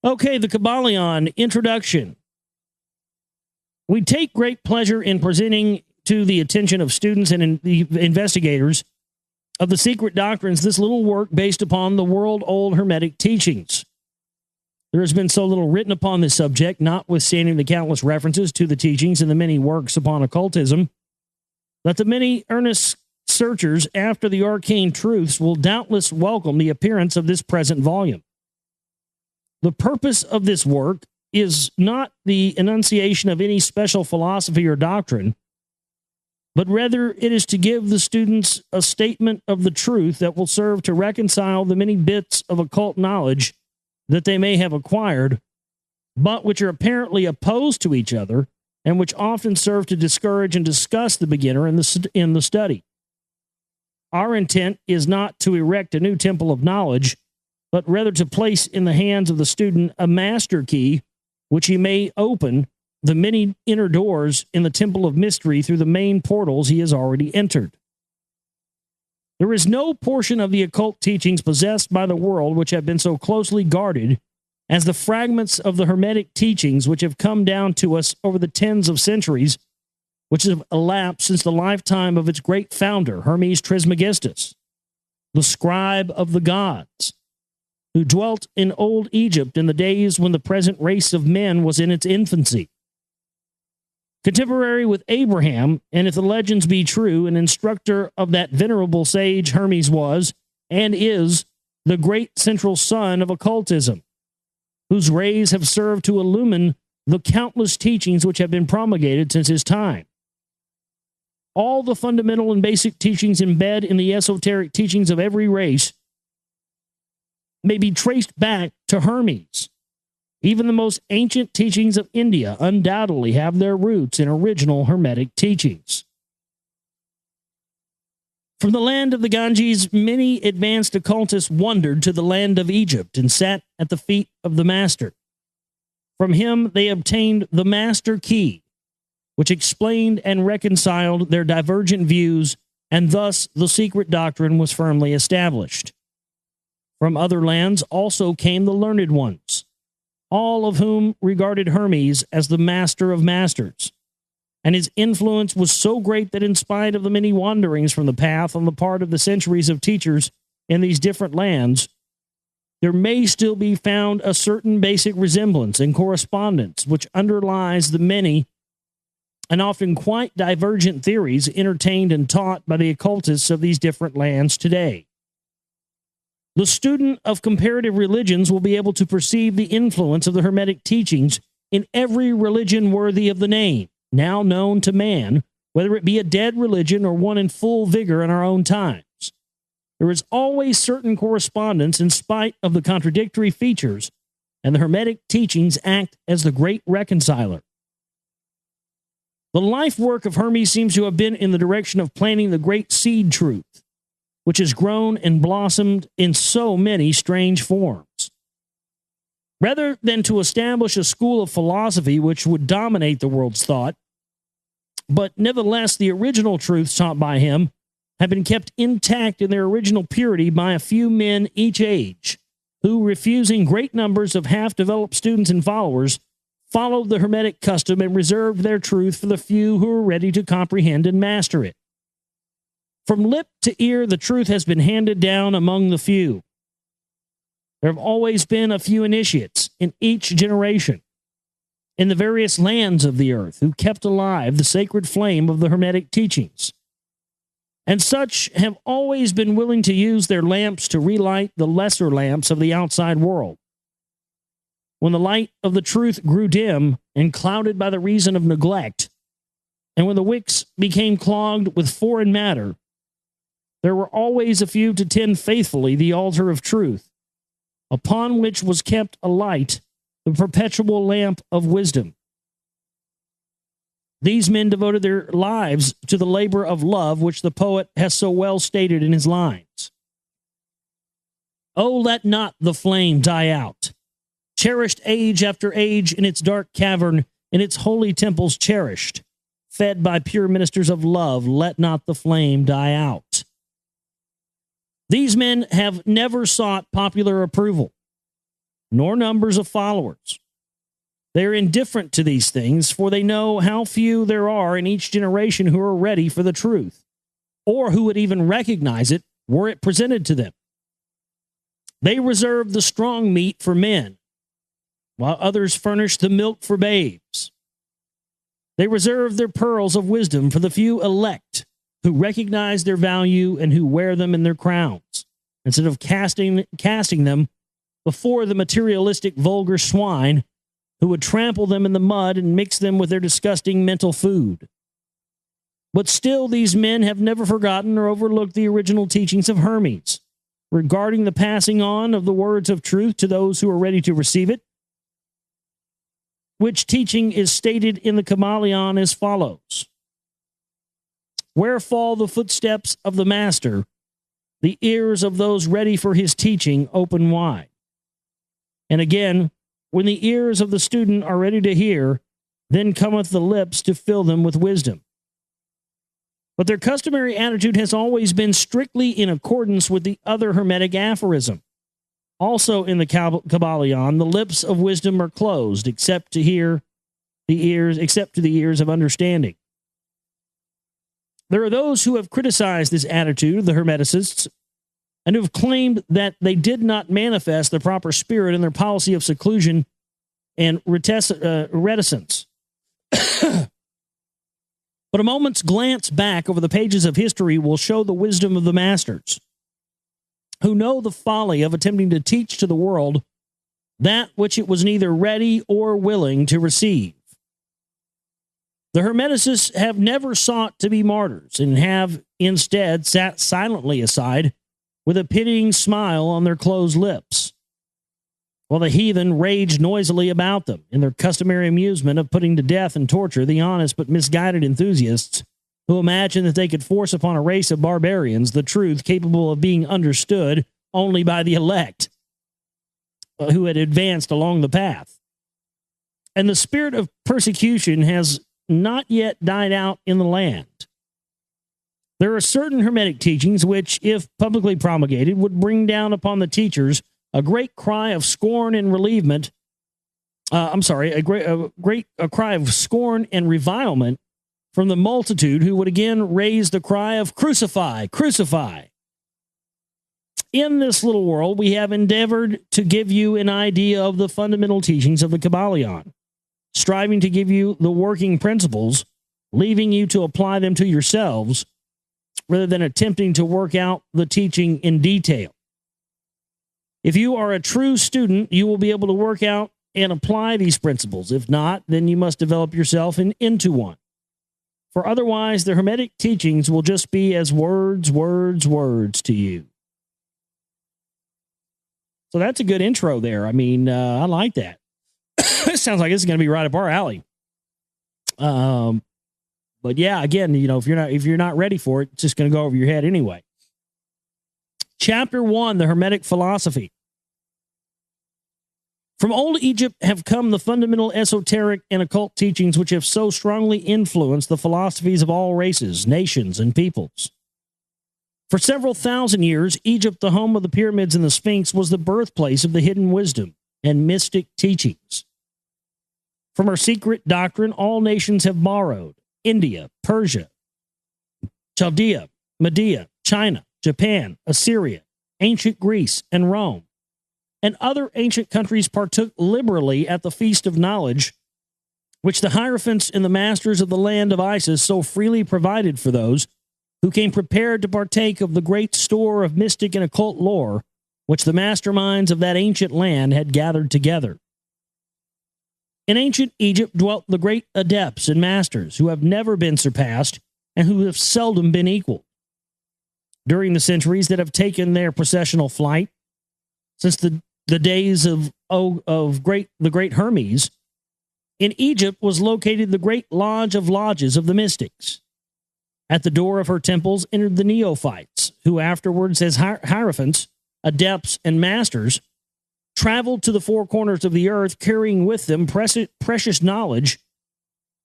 Okay, the Kybalion introduction. We take great pleasure in presenting to the attention of students and the investigators of the secret doctrines this little work based upon the world-old Hermetic teachings. There has been so little written upon this subject, notwithstanding the countless references to the teachings and the many works upon occultism, that the many earnest searchers after the arcane truths will doubtless welcome the appearance of this present volume. The purpose of this work is not the enunciation of any special philosophy or doctrine, but rather it is to give the students a statement of the truth that will serve to reconcile the many bits of occult knowledge that they may have acquired, but which are apparently opposed to each other and which often serve to discourage and disgust the beginner in the study. Our intent is not to erect a new temple of knowledge, but rather to place in the hands of the student a master key which he may open the many inner doors in the temple of mystery through the main portals he has already entered. There is no portion of the occult teachings possessed by the world which have been so closely guarded as the fragments of the Hermetic teachings which have come down to us over the tens of centuries which have elapsed since the lifetime of its great founder, Hermes Trismegistus, the scribe of the gods, who dwelt in old Egypt in the days when the present race of men was in its infancy. Contemporary with Abraham, and if the legends be true, an instructor of that venerable sage Hermes was, and is, the great central sun of occultism, whose rays have served to illumine the countless teachings which have been promulgated since his time. All the fundamental and basic teachings embedded in the esoteric teachings of every race may be traced back to Hermes. Even the most ancient teachings of India undoubtedly have their roots in original Hermetic teachings. From the land of the Ganges, many advanced occultists wandered to the land of Egypt and sat at the feet of the master. From him they obtained the master key, which explained and reconciled their divergent views, and thus the secret doctrine was firmly established. From other lands also came the learned ones, all of whom regarded Hermes as the master of masters, and his influence was so great that in spite of the many wanderings from the path on the part of the centuries of teachers in these different lands, there may still be found a certain basic resemblance and correspondence which underlies the many and often quite divergent theories entertained and taught by the occultists of these different lands today. The student of comparative religions will be able to perceive the influence of the Hermetic teachings in every religion worthy of the name, now known to man, whether it be a dead religion or one in full vigor in our own times. There is always certain correspondence in spite of the contradictory features, and the Hermetic teachings act as the great reconciler. The life work of Hermes seems to have been in the direction of planting the great seed truth, which has grown and blossomed in so many strange forms. Rather than to establish a school of philosophy which would dominate the world's thought, but nevertheless the original truths taught by him have been kept intact in their original purity by a few men each age, who, refusing great numbers of half-developed students and followers, followed the Hermetic custom and reserved their truth for the few who were ready to comprehend and master it. From lip to ear, the truth has been handed down among the few. There have always been a few initiates in each generation in the various lands of the earth who kept alive the sacred flame of the Hermetic teachings. And such have always been willing to use their lamps to relight the lesser lamps of the outside world. When the light of the truth grew dim and clouded by the reason of neglect, and when the wicks became clogged with foreign matter, there were always a few to tend faithfully the altar of truth, upon which was kept alight the perpetual lamp of wisdom. These men devoted their lives to the labor of love, which the poet has so well stated in his lines. Oh, let not the flame die out. Cherished age after age in its dark cavern, in its holy temples cherished, fed by pure ministers of love, let not the flame die out. These men have never sought popular approval. nor numbers of followers. They are indifferent to these things, for they know how few there are in each generation who are ready for the truth, or who would even recognize it were it presented to them. They reserve the strong meat for men, while others furnish the milk for babes. They reserve their pearls of wisdom for the few elect who recognize their value and who wear them in their crowns, instead of casting them before the materialistic vulgar swine who would trample them in the mud and mix them with their disgusting mental food. But still, these men have never forgotten or overlooked the original teachings of Hermes regarding the passing on of the words of truth to those who are ready to receive it, which teaching is stated in the Kybalion as follows. Where fall the footsteps of the master, the ears of those ready for his teaching open wide. And again, when the ears of the student are ready to hear, then cometh the lips to fill them with wisdom. But their customary attitude has always been strictly in accordance with the other Hermetic aphorism. Also in the Kybalion, the lips of wisdom are closed, except to the ears of understanding. There are those who have criticized this attitude of the Hermeticists and who have claimed that they did not manifest the proper spirit in their policy of seclusion and reticence. But a moment's glance back over the pages of history will show the wisdom of the masters, who know the folly of attempting to teach to the world that which it was neither ready or willing to receive. The Hermeticists have never sought to be martyrs and have instead sat silently aside with a pitying smile on their closed lips, while the heathen raged noisily about them in their customary amusement of putting to death and torture the honest but misguided enthusiasts who imagined that they could force upon a race of barbarians the truth capable of being understood only by the elect who had advanced along the path. And the spirit of persecution has not yet died out in the land. There are certain Hermetic teachings which, if publicly promulgated, would bring down upon the teachers a great cry of scorn and relievement. A cry of scorn and revilement from the multitude, who would again raise the cry of crucify, crucify. In this little world, we have endeavored to give you an idea of the fundamental teachings of the Kybalion, striving to give you the working principles, leaving you to apply them to yourselves, rather than attempting to work out the teaching in detail. If you are a true student, you will be able to work out and apply these principles. If not, then you must develop yourself into one. For otherwise, the Hermetic teachings will just be as words, words, words to you. So that's a good intro there. I mean, I like that. It sounds like this is going to be right up our alley. But yeah, again, if you're not ready for it, it's just going to go over your head anyway. Chapter 1, the Hermetic philosophy. From old Egypt have come the fundamental esoteric and occult teachings which have so strongly influenced the philosophies of all races, nations, and peoples. For several thousand years, Egypt, the home of the pyramids and the Sphinx, was the birthplace of the hidden wisdom and mystic teachings. From her secret doctrine, all nations have borrowed: India, Persia, Chaldea, Media, China, Japan, Assyria, ancient Greece, and Rome. And other ancient countries partook liberally at the feast of knowledge, which the hierophants and the masters of the land of Isis so freely provided for those who came prepared to partake of the great store of mystic and occult lore which the masterminds of that ancient land had gathered together. In ancient Egypt dwelt the great adepts and masters who have never been surpassed and who have seldom been equaled. During the centuries that have taken their processional flight, since the days of the great Hermes, in Egypt was located the great lodge of lodges of the mystics. At the door of her temples entered the neophytes, who afterwards, as hierophants, adepts, and masters, traveled to the four corners of the earth, carrying with them precious knowledge,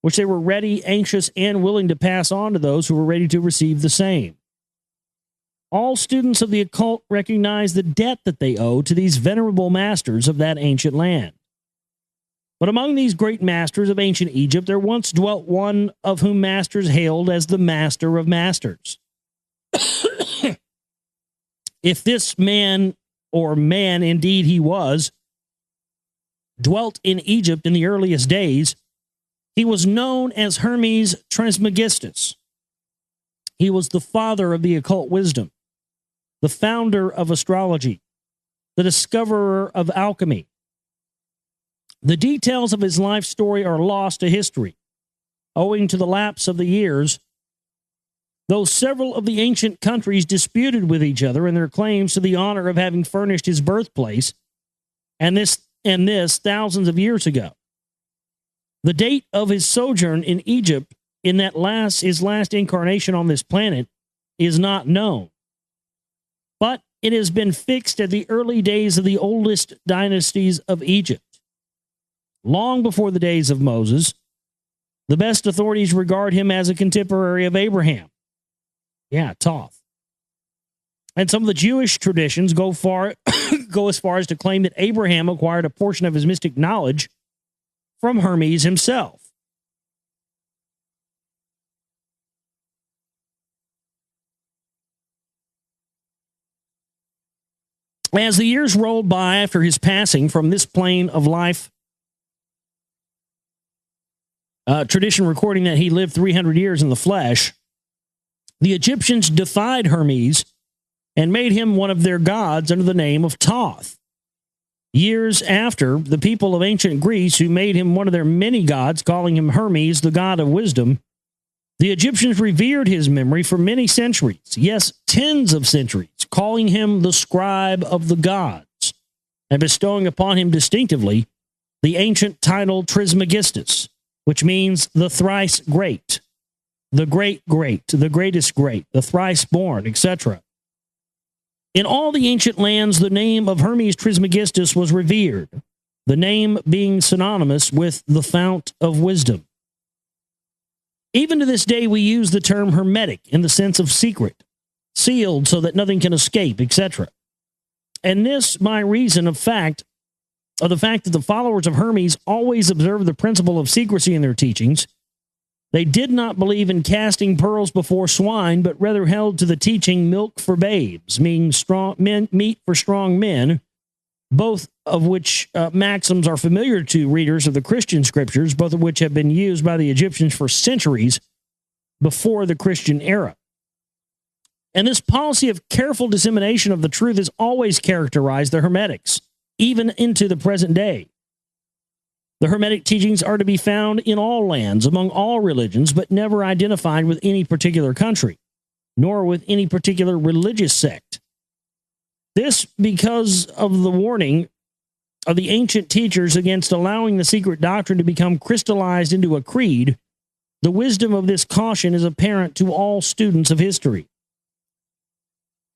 which they were ready, anxious, and willing to pass on to those who were ready to receive the same. All students of the occult recognize the debt that they owe to these venerable masters of that ancient land. But among these great masters of ancient Egypt, there once dwelt one of whom masters hailed as the master of masters. If this man, or man indeed he was, dwelt in Egypt in the earliest days, he was known as Hermes Trismegistus. He was the father of the occult wisdom, the founder of astrology, the discoverer of alchemy. The details of his life story are lost to history, owing to the lapse of the years, though several of the ancient countries disputed with each other in their claims to the honor of having furnished his birthplace, and this thousands of years ago. The date of his sojourn in Egypt in his last incarnation on this planet is not known, but it has been fixed at the early days of the oldest dynasties of Egypt. Long before the days of Moses, the best authorities regard him as a contemporary of Abraham. Yeah, Thoth. And some of the Jewish traditions go as far as to claim that Abraham acquired a portion of his mystic knowledge from Hermes himself. As the years rolled by after his passing from this plane of life, tradition recording that he lived 300 years in the flesh, the Egyptians defied Hermes and made him one of their gods under the name of Thoth. Years after, the people of ancient Greece, who made him one of their many gods, calling him Hermes, the god of wisdom, the Egyptians revered his memory for many centuries, yes, tens of centuries, calling him the scribe of the gods, and bestowing upon him distinctively the ancient title Trismegistus, which means the thrice great, the great great, the greatest great, the thrice born, etc. In all the ancient lands, the name of Hermes Trismegistus was revered, the name being synonymous with the fount of wisdom. Even to this day, we use the term hermetic in the sense of secret, sealed so that nothing can escape, etc. And this by reason of the fact that the followers of Hermes always observed the principle of secrecy in their teachings. They did not believe in casting pearls before swine, but rather held to the teaching milk for babes, meaning meat for strong men, both of which maxims are familiar to readers of the Christian scriptures, both of which have been used by the Egyptians for centuries before the Christian era. And this policy of careful dissemination of the truth has always characterized the Hermetics, even into the present day. The Hermetic teachings are to be found in all lands, among all religions, but never identified with any particular country, nor with any particular religious sect. This because of the warning of the ancient teachers against allowing the secret doctrine to become crystallized into a creed. The wisdom of this caution is apparent to all students of history.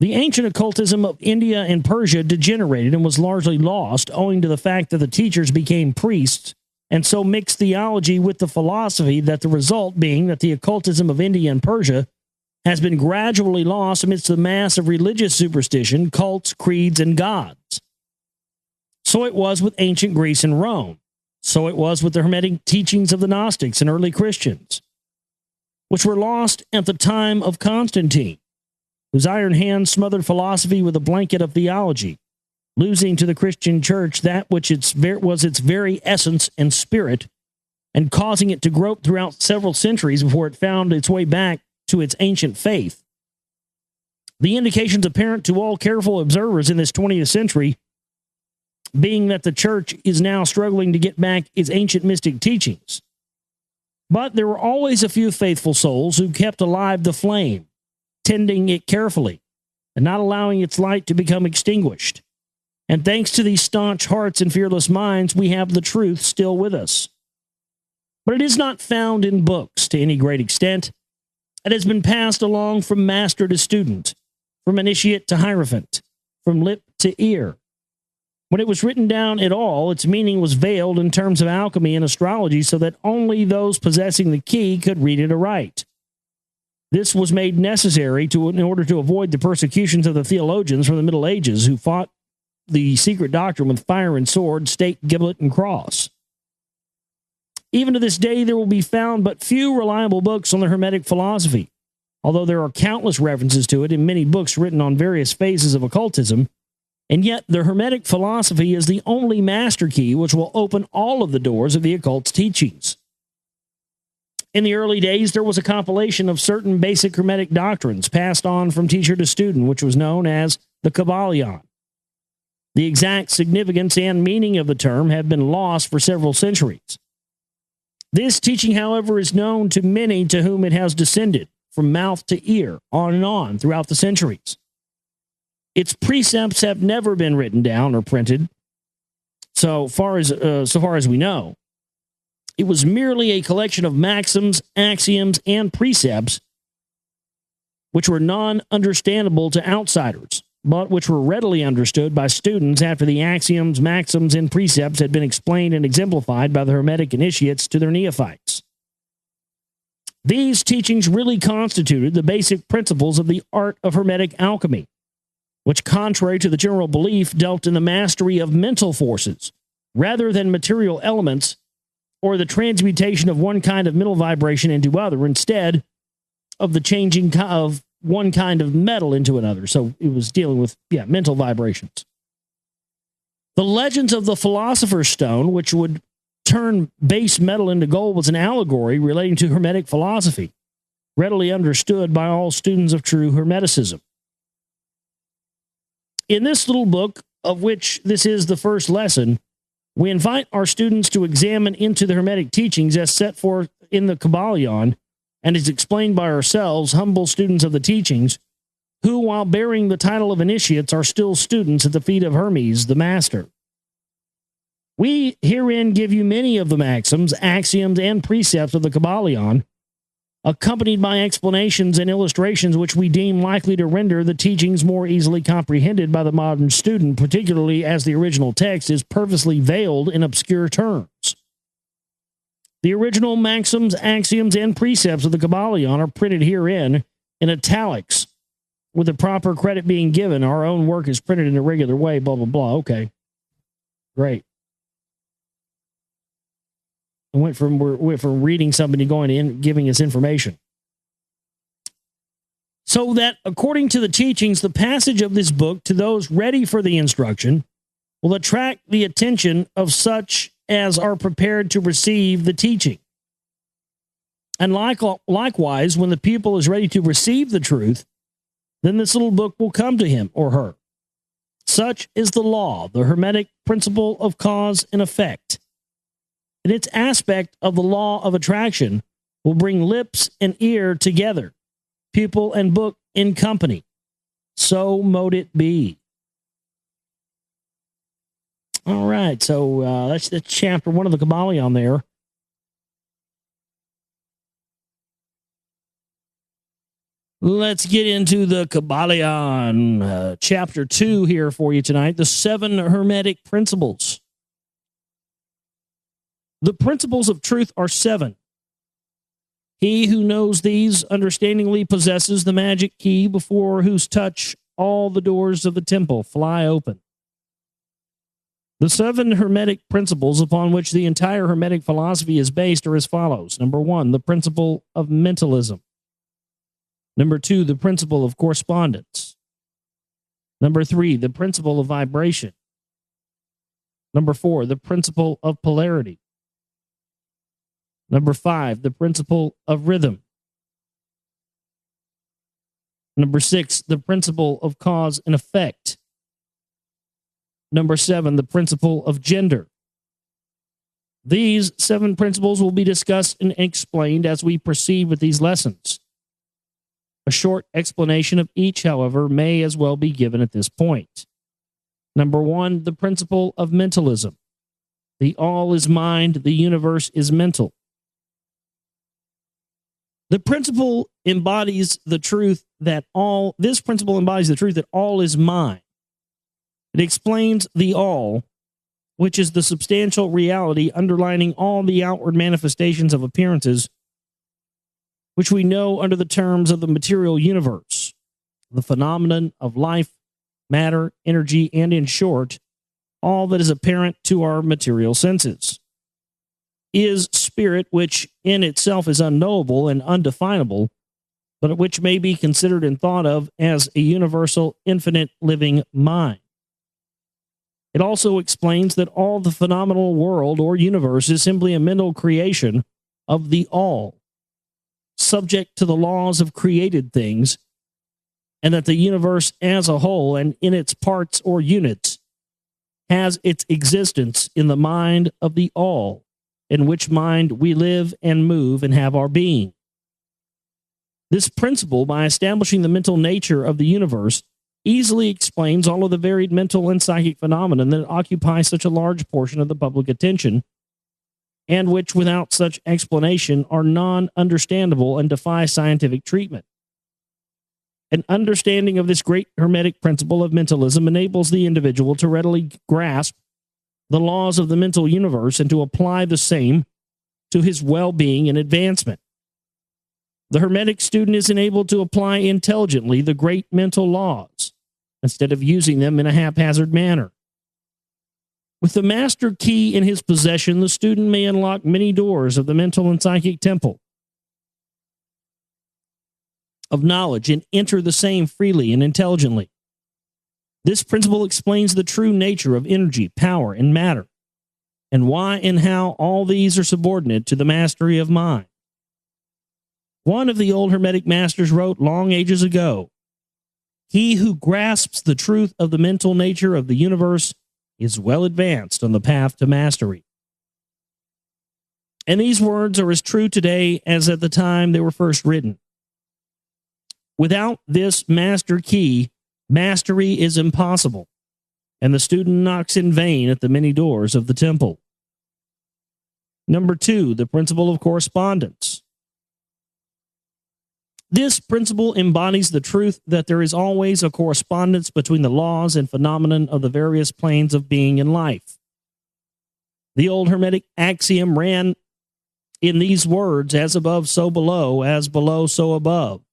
The ancient occultism of India and Persia degenerated and was largely lost owing to the fact that the teachers became priests and so mixed theology with the philosophy, that the result being that the occultism of India and Persia has been gradually lost amidst the mass of religious superstition, cults, creeds, and gods. So it was with ancient Greece and Rome. So it was with the Hermetic teachings of the Gnostics and early Christians, which were lost at the time of Constantine, whose iron hand smothered philosophy with a blanket of theology, losing to the Christian church that which was its very essence and spirit, and causing it to grope throughout several centuries before it found its way back to its ancient faith. The indications apparent to all careful observers in this 20th century being that the church is now struggling to get back its ancient mystic teachings. But there were always a few faithful souls who kept alive the flame, tending it carefully, and not allowing its light to become extinguished. And thanks to these staunch hearts and fearless minds, we have the truth still with us. But it is not found in books to any great extent. It has been passed along from master to student, from initiate to hierophant, from lip to ear. When it was written down at all, its meaning was veiled in terms of alchemy and astrology so that only those possessing the key could read it aright. This was made necessary in order to avoid the persecutions of the theologians from the Middle Ages who fought the secret doctrine with fire and sword, stake, gibbet, and cross. Even to this day, there will be found but few reliable books on the Hermetic philosophy, although there are countless references to it in many books written on various phases of occultism, and yet the Hermetic philosophy is the only master key which will open all of the doors of the occult's teachings. In the early days, there was a compilation of certain basic Hermetic doctrines passed on from teacher to student, which was known as the Kybalion. The exact significance and meaning of the term have been lost for several centuries. This teaching, however, is known to many to whom it has descended from mouth to ear, on and on, throughout the centuries. Its precepts have never been written down or printed, so far as we know. It was merely a collection of maxims, axioms, and precepts which were non-understandable to outsiders, but which were readily understood by students after the axioms, maxims, and precepts had been explained and exemplified by the Hermetic initiates to their neophytes. These teachings really constituted the basic principles of the art of Hermetic alchemy, which, contrary to the general belief, dealt in the mastery of mental forces rather than material elements or the transmutation of one kind of mental vibration into other, instead of the changing of one kind of metal into another. So it was dealing with, mental vibrations. The legends of the Philosopher's Stone, which would turn base metal into gold, was an allegory relating to Hermetic philosophy, readily understood by all students of true Hermeticism. In this little book, of which this is the first lesson, we invite our students to examine into the Hermetic teachings as set forth in the Kybalion and is explained by ourselves, humble students of the teachings, who, while bearing the title of initiates, are still students at the feet of Hermes, the master. We herein give you many of the maxims, axioms, and precepts of the Kybalion, accompanied by explanations and illustrations which we deem likely to render the teachings more easily comprehended by the modern student, particularly as the original text is purposely veiled in obscure terms. The original maxims, axioms, and precepts of the Kybalion are printed herein in italics, with the proper credit being given. Our own work is printed in a regular way, blah, blah, blah. Okay, great. We went from reading something to going in, giving us information. So that, according to the teachings, the passage of this book to those ready for the instruction will attract the attention of such as are prepared to receive the teaching. And likewise, when the pupil is ready to receive the truth, then this little book will come to him or her. Such is the law, the Hermetic principle of cause and effect. And its aspect of the law of attraction will bring lips and ear together, pupil and book in company. So mote it be. All right, so that's the chapter 1 of the Kybalion there. Let's get into the Kybalion, chapter 2 here for you tonight, the 7 Hermetic principles. The principles of truth are 7. He who knows these understandingly possesses the magic key before whose touch all the doors of the temple fly open. The 7 Hermetic principles upon which the entire Hermetic philosophy is based are as follows. Number 1, the principle of mentalism. Number 2, the principle of correspondence. Number 3, the principle of vibration. Number 4, the principle of polarity. Number 5, the principle of rhythm. Number 6, the principle of cause and effect. Number 7, the principle of gender. These 7 principles will be discussed and explained as we proceed with these lessons. A short explanation of each, however, may as well be given at this point. Number 1, the principle of mentalism. The all is mind, the universe is mental. This principle embodies the truth that all is mind. It explains the all, which is the substantial reality underlining all the outward manifestations of appearances, which we know under the terms of the material universe, the phenomenon of life, matter, energy, and in short, all that is apparent to our material senses, is spirit, which in itself is unknowable and undefinable, but which may be considered and thought of as a universal, infinite living mind. It also explains that all the phenomenal world or universe is simply a mental creation of the all, subject to the laws of created things, and that the universe as a whole and in its parts or units has its existence in the mind of the all, in which mind we live and move and have our being. This principle, by establishing the mental nature of the universe, easily explains all of the varied mental and psychic phenomena that occupy such a large portion of the public attention, and which, without such explanation, are non-understandable and defy scientific treatment. An understanding of this great Hermetic principle of mentalism enables the individual to readily grasp the laws of the mental universe and to apply the same to his well-being and advancement. The Hermetic student is enabled to apply intelligently the great mental laws instead of using them in a haphazard manner. With the master key in his possession, the student may unlock many doors of the mental and psychic temple of knowledge and enter the same freely and intelligently. This principle explains the true nature of energy, power, and matter, and why and how all these are subordinate to the mastery of mind. One of the old Hermetic masters wrote long ages ago, "He who grasps the truth of the mental nature of the universe is well advanced on the path to mastery." And these words are as true today as at the time they were first written. Without this master key, mastery is impossible, and the student knocks in vain at the many doors of the temple. Number 2, the principle of correspondence. This principle embodies the truth that there is always a correspondence between the laws and phenomenon of the various planes of being and life. The old Hermetic axiom ran in these words, "As above, so below, as below, so above."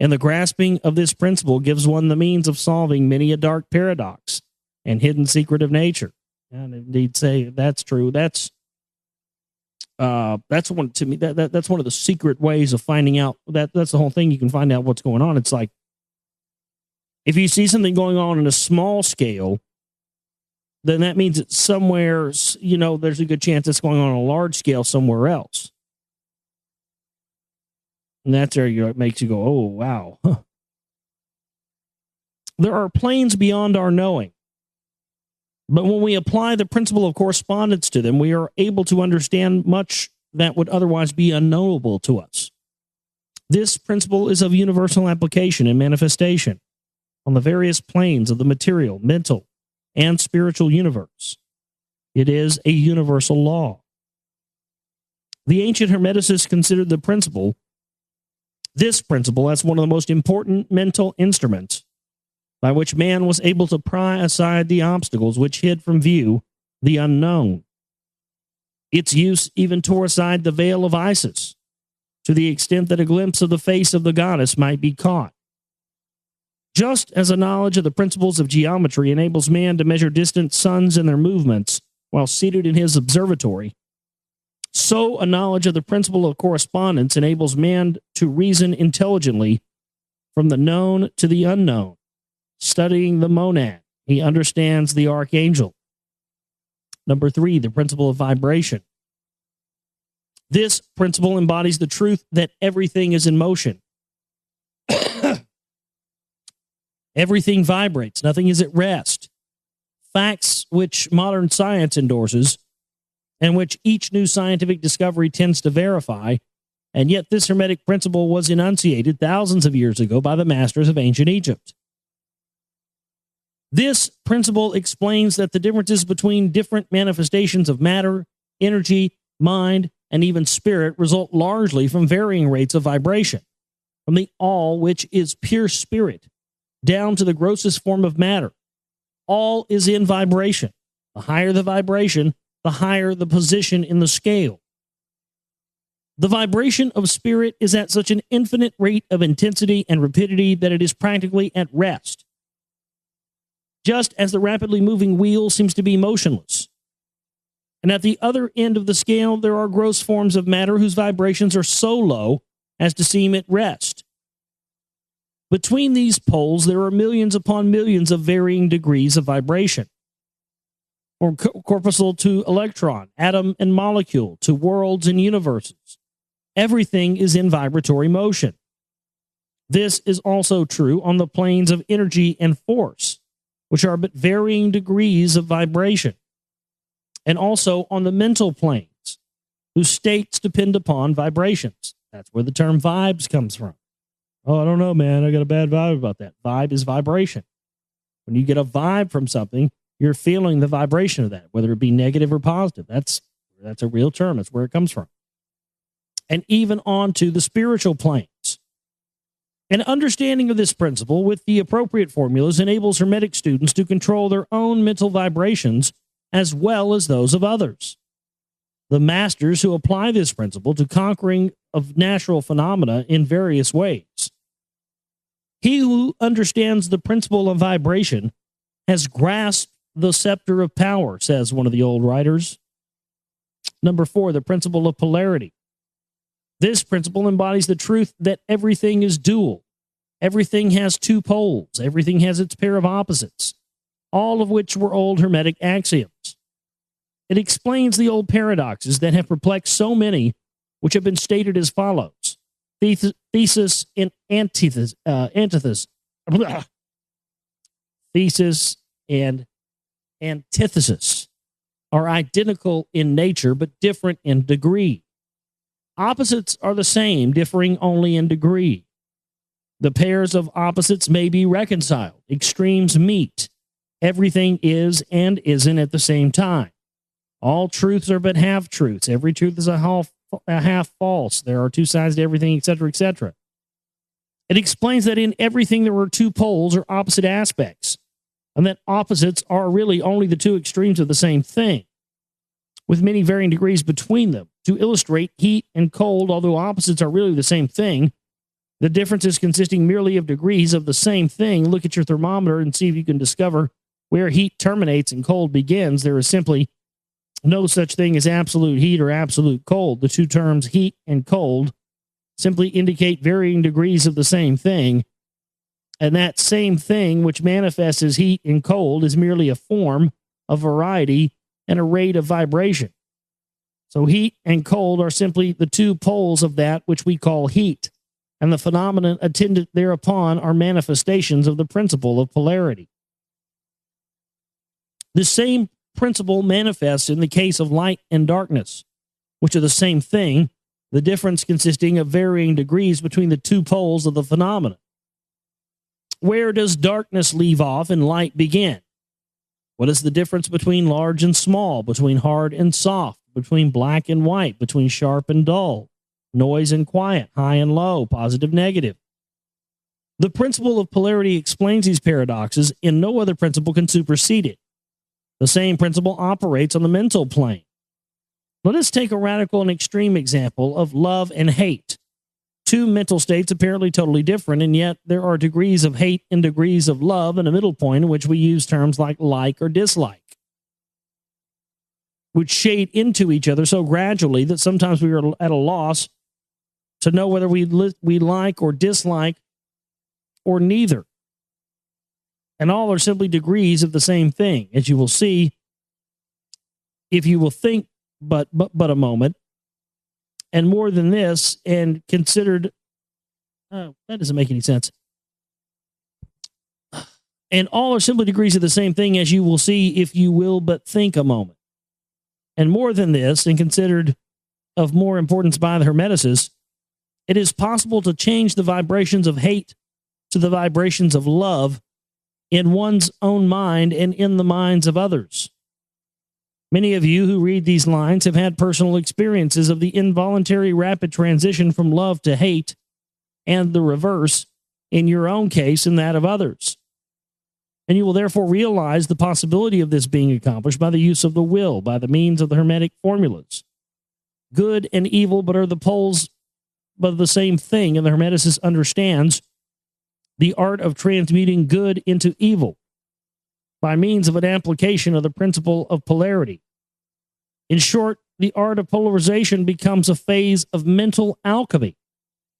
And the grasping of this principle gives one the means of solving many a dark paradox and hidden secret of nature. And indeed, say that's true. That's one to me. That's one of the secret ways of finding out. That's the whole thing. You can find out what's going on. It's like if you see something going on in a small scale, then that means it's somewhere. There's a good chance it's going on a large scale somewhere else. And that's where it makes you go, "Oh, wow." Huh. There are planes beyond our knowing. But when we apply the principle of correspondence to them, we are able to understand much that would otherwise be unknowable to us. This principle is of universal application and manifestation on the various planes of the material, mental, and spiritual universe. It is a universal law. The ancient Hermeticists considered this principle as one of the most important mental instruments by which man was able to pry aside the obstacles which hid from view the unknown. Its use even tore aside the veil of Isis, to the extent that a glimpse of the face of the goddess might be caught. Just as a knowledge of the principles of geometry enables man to measure distant suns and their movements while seated in his observatory, so a knowledge of the principle of correspondence enables man to reason intelligently from the known to the unknown. Studying the monad, he understands the archangel. Number 3, the principle of vibration. This principle embodies the truth that everything is in motion. Everything vibrates. Nothing is at rest. Facts which modern science endorses and which each new scientific discovery tends to verify, and yet this Hermetic principle was enunciated thousands of years ago by the masters of ancient Egypt. This principle explains that the differences between different manifestations of matter, energy, mind, and even spirit result largely from varying rates of vibration, from the all, which is pure spirit, down to the grossest form of matter. All is in vibration. The higher the vibration, the higher the position in the scale. The vibration of spirit is at such an infinite rate of intensity and rapidity that it is practically at rest, just as the rapidly moving wheel seems to be motionless. And at the other end of the scale, there are gross forms of matter whose vibrations are so low as to seem at rest. Between these poles, there are millions upon millions of varying degrees of vibration. From corpuscle to electron, atom and molecule, to worlds and universes, everything is in vibratory motion. This is also true on the planes of energy and force, which are but varying degrees of vibration, and also on the mental planes, whose states depend upon vibrations. That's where the term vibes comes from. Oh, I don't know, man. I got a bad vibe about that. Vibe is vibration. When you get a vibe from something, you're feeling the vibration of that, whether it be negative or positive. That's a real term. That's where it comes from. And even on to the spiritual planes. An understanding of this principle with the appropriate formulas enables Hermetic students to control their own mental vibrations as well as those of others. The masters who apply this principle to conquering of natural phenomena in various ways. He who understands the principle of vibration has grasped the scepter of power, says one of the old writers. Number 4, the principle of polarity. This principle embodies the truth that everything is dual. Everything has two poles. Everything has its pair of opposites, all of which were old Hermetic axioms. It explains the old paradoxes that have perplexed so many, which have been stated as follows. Thesis and antithesis. Thesis and antithesis are identical in nature, but different in degree. Opposites are the same, differing only in degree. The pairs of opposites may be reconciled. Extremes meet. Everything is and isn't at the same time. All truths are but half-truths. Every truth is a half false. There are two sides to everything, etc., etc. It explains that in everything there are two poles or opposite aspects, and that opposites are really only the two extremes of the same thing, with many varying degrees between them. To illustrate heat and cold, although opposites are really the same thing, the differences consisting merely of degrees of the same thing. Look at your thermometer and see if you can discover where heat terminates and cold begins. There is simply no such thing as absolute heat or absolute cold. The two terms heat and cold simply indicate varying degrees of the same thing, and that same thing which manifests as heat and cold is merely a form, a variety, and a rate of vibration. So heat and cold are simply the two poles of that which we call heat, and the phenomena attendant thereupon are manifestations of the principle of polarity. The same principle manifests in the case of light and darkness, which are the same thing, the difference consisting of varying degrees between the two poles of the phenomena. Where does darkness leave off and light begin? What is the difference between large and small, between hard and soft, between black and white, between sharp and dull, noise and quiet, high and low, positive, negative? The principle of polarity explains these paradoxes, and no other principle can supersede it. The same principle operates on the mental plane. Let us take a radical and extreme example of love and hate. Two mental states apparently totally different, and yet there are degrees of hate and degrees of love, and a middle point in which we use terms like or dislike, which shade into each other so gradually that sometimes we are at a loss to know whether we like or dislike or neither. And all are simply degrees of the same thing, as you will see if you will think but a moment. And more than this, and considered, that doesn't make any sense. And all are simply degrees of the same thing, as you will see if you will but think a moment. And more than this, and considered of more importance by the Hermeticists, it is possible to change the vibrations of hate to the vibrations of love in one's own mind and in the minds of others. Many of you who read these lines have had personal experiences of the involuntary rapid transition from love to hate, and the reverse in your own case and that of others. And you will therefore realize the possibility of this being accomplished by the use of the will, by the means of the Hermetic formulas. good and evil, but are the poles of the same thing. And the Hermeticist understands the art of transmuting good into evil by means of an application of the principle of polarity. In short, the art of polarization becomes a phase of mental alchemy,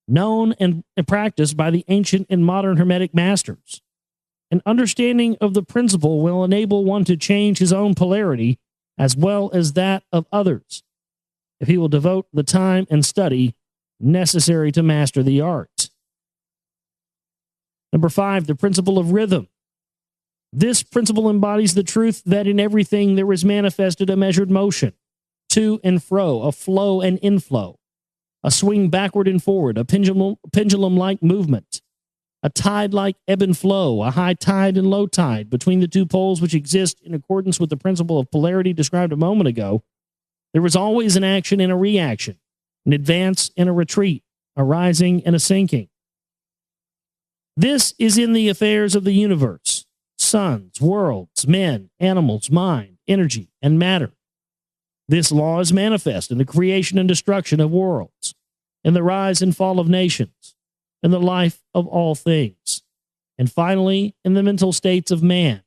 known and practiced by the ancient and modern Hermetic masters. An understanding of the principle will enable one to change his own polarity as well as that of others, if he will devote the time and study necessary to master the art. Number 5, the principle of rhythm. This principle embodies the truth that in everything there is manifested a measured motion, to and fro, a flow and inflow, a swing backward and forward, a pendulum-like movement, a tide-like ebb and flow, a high tide and low tide between the two poles which exist in accordance with the principle of polarity described a moment ago. There is always an action and a reaction, an advance and a retreat, a rising and a sinking. This is in the affairs of the universe, suns, worlds, men, animals, mind, energy, and matter. This law is manifest in the creation and destruction of worlds, in the rise and fall of nations, in the life of all things, and finally in the mental states of man.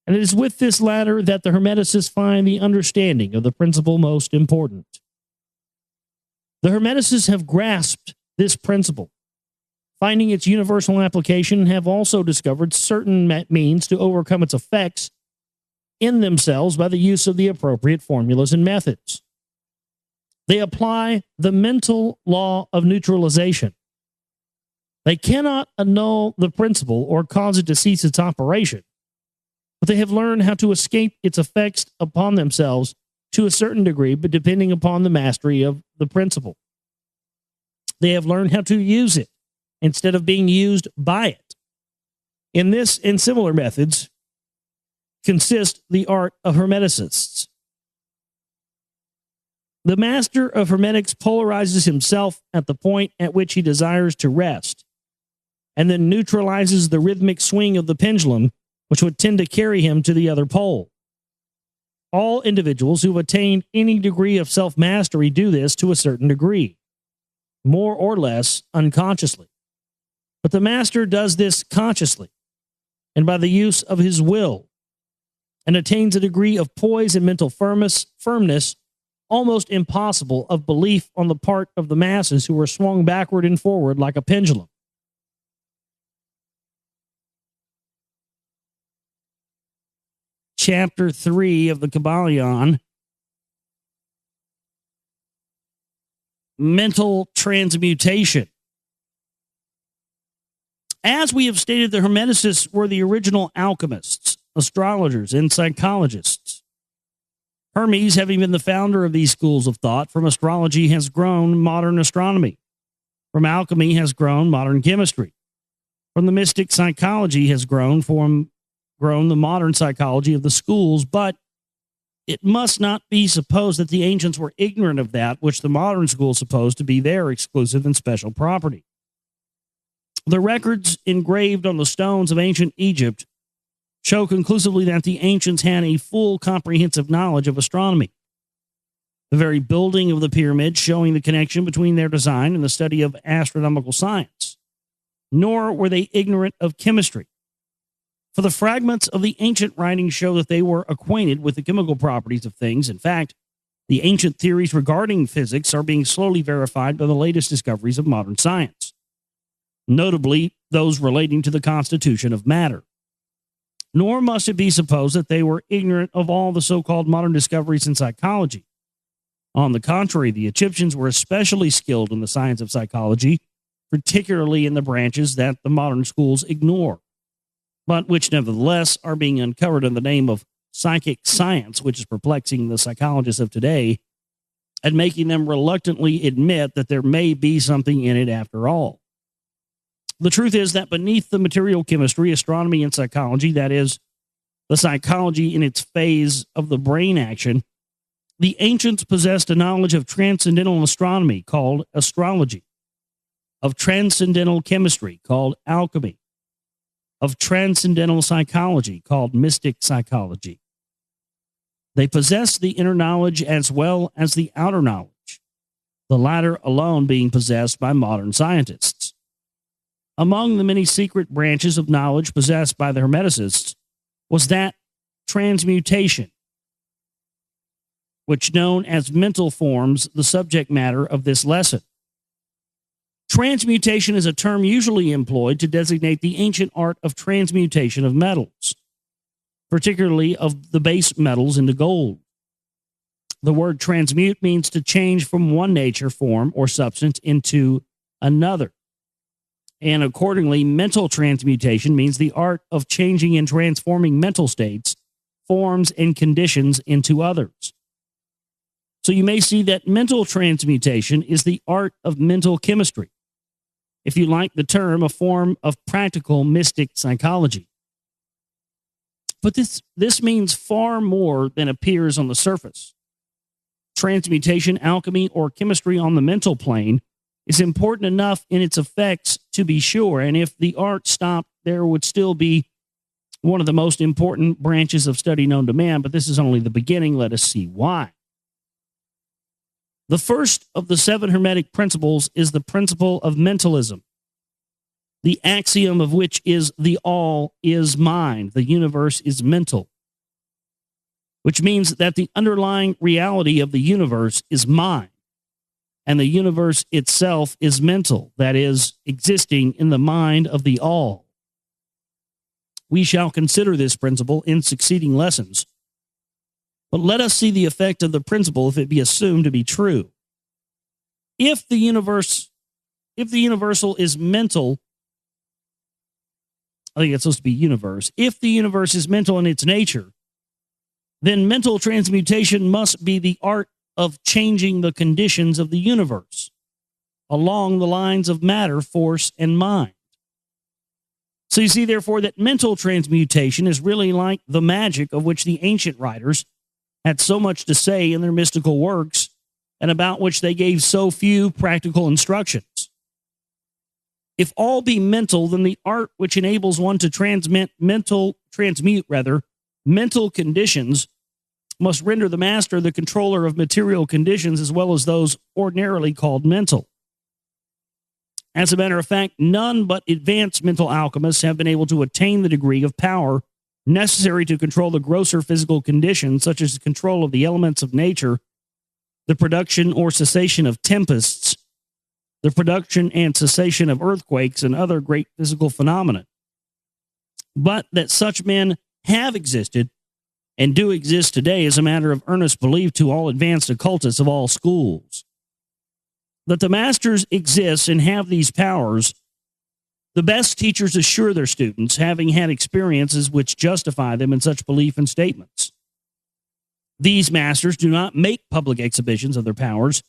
And it is with this latter that the Hermeticists find the understanding of the principle most important. The Hermeticists have grasped this principle, finding its universal application, and have also discovered certain means to overcome its effects in themselves by the use of the appropriate formulas and methods. They apply the mental law of neutralization. They cannot annul the principle or cause it to cease its operation, but they have learned how to escape its effects upon themselves to a certain degree, but depending upon the mastery of the principle. They have learned how to use it instead of being used by it. In this and similar methods consist the art of Hermeticists. The master of Hermetics polarizes himself at the point at which he desires to rest, and then neutralizes the rhythmic swing of the pendulum, which would tend to carry him to the other pole. All individuals who have attained any degree of self-mastery do this to a certain degree, more or less unconsciously. But the master does this consciously, and by the use of his will, and attains a degree of poise and mental firmness almost impossible of belief on the part of the masses who are swung backward and forward like a pendulum. Chapter 3 of the Kybalion, mental transmutation. As we have stated, the Hermeticists were the original alchemists, astrologers, and psychologists. Hermes, having been the founder of these schools of thought, from astrology has grown modern astronomy. From alchemy has grown modern chemistry. From the mystic psychology has grown the modern psychology of the schools, but it must not be supposed that the ancients were ignorant of that which the modern schools suppose to be their exclusive and special property. The records engraved on the stones of ancient Egypt show conclusively that the ancients had a full comprehensive knowledge of astronomy. The very building of the pyramids showing the connection between their design and the study of astronomical science. Nor were they ignorant of chemistry, for the fragments of the ancient writings show that they were acquainted with the chemical properties of things. In fact, the ancient theories regarding physics are being slowly verified by the latest discoveries of modern science, notably those relating to the constitution of matter. Nor must it be supposed that they were ignorant of all the so-called modern discoveries in psychology. On the contrary, the Egyptians were especially skilled in the science of psychology, particularly in the branches that the modern schools ignore, but which nevertheless are being uncovered in the name of psychic science, which is perplexing the psychologists of today and making them reluctantly admit that there may be something in it after all. The truth is that beneath the material chemistry, astronomy, and psychology, that is, the psychology in its phase of the brain action, the ancients possessed a knowledge of transcendental astronomy called astrology, of transcendental chemistry called alchemy, of transcendental psychology called mystic psychology. They possess the inner knowledge as well as the outer knowledge, the latter alone being possessed by modern scientists. Among the many secret branches of knowledge possessed by the Hermeticists was that transmutation, which known as mental forms the subject matter of this lesson. Transmutation is a term usually employed to designate the ancient art of transmutation of metals, particularly of the base metals into gold. The word transmute means to change from one nature, form, or substance into another. And accordingly, mental transmutation means the art of changing and transforming mental states, forms, and conditions into others. So you may see that mental transmutation is the art of mental chemistry. If you like the term, a form of practical mystic psychology. But this means far more than appears on the surface. Transmutation, alchemy, or chemistry on the mental plane is important enough in its effects to be sure, and if the art stopped, there would still be one of the most important branches of study known to man, but this is only the beginning. Let us see why. The first of the 7 Hermetic principles is the principle of mentalism, the axiom of which is the all is mind, the universe is mental, which means that the underlying reality of the universe is mind, and the universe itself is mental, that is, existing in the mind of the all. We shall consider this principle in succeeding lessons. But let us see the effect of the principle if it be assumed to be true. If the universal is mental, I think it's supposed to be universe. If the universe is mental in its nature, then mental transmutation must be the art of changing the conditions of the universe along the lines of matter, force, and mind. So you see, therefore, that mental transmutation is really like the magic of which the ancient writers had so much to say in their mystical works and about which they gave so few practical instructions. If all be mental, then the art which enables one to transmute mental conditions must render the master the controller of material conditions as well as those ordinarily called mental. As a matter of fact, none but advanced mental alchemists have been able to attain the degree of power necessary to control the grosser physical conditions, such as the control of the elements of nature, the production or cessation of tempests, the production and cessation of earthquakes, and other great physical phenomena. But that such men have existed and do exist today is a matter of earnest belief to all advanced occultists of all schools. That the masters exist and have these powers, the best teachers assure their students, having had experiences which justify them in such belief and statements. These masters do not make public exhibitions of their powers,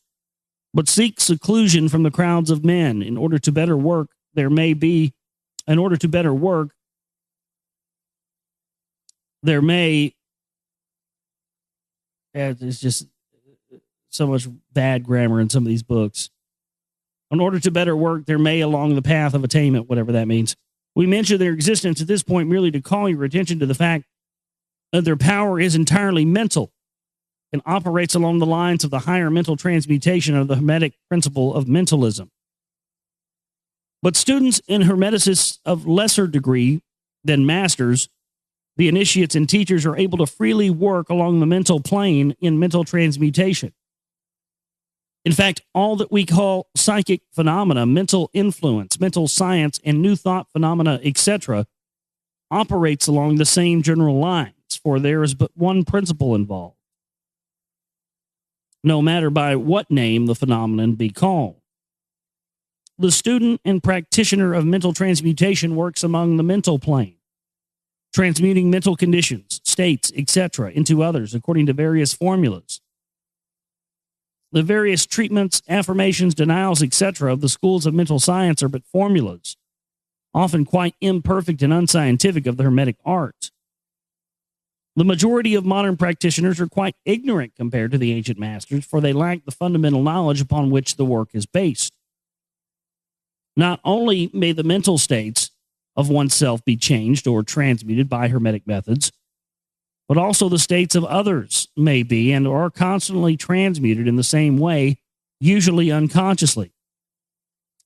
but seek seclusion from the crowds of men. In order to better work, it's just so much bad grammar in some of these books. In order to better work, there may along the path of attainment, whatever that means. We mention their existence at this point merely to call your attention to the fact that their power is entirely mental and operates along the lines of the higher mental transmutation of the Hermetic principle of mentalism. But students and Hermeticists of lesser degree than masters, the initiates and teachers, are able to freely work along the mental plane in mental transmutation. In fact, all that we call psychic phenomena, mental influence, mental science, and new thought phenomena, etc., operates along the same general lines, for there is but one principle involved, no matter by what name the phenomenon be called. The student and practitioner of mental transmutation works among the mental plane, transmuting mental conditions, states, etc., into others according to various formulas. The various treatments, affirmations, denials, etc. of the schools of mental science are but formulas, often quite imperfect and unscientific, of the Hermetic art. The majority of modern practitioners are quite ignorant compared to the ancient masters, for they lack the fundamental knowledge upon which the work is based. Not only may the mental states of oneself be changed or transmuted by Hermetic methods, but also the states of others may be and are constantly transmuted in the same way, usually unconsciously,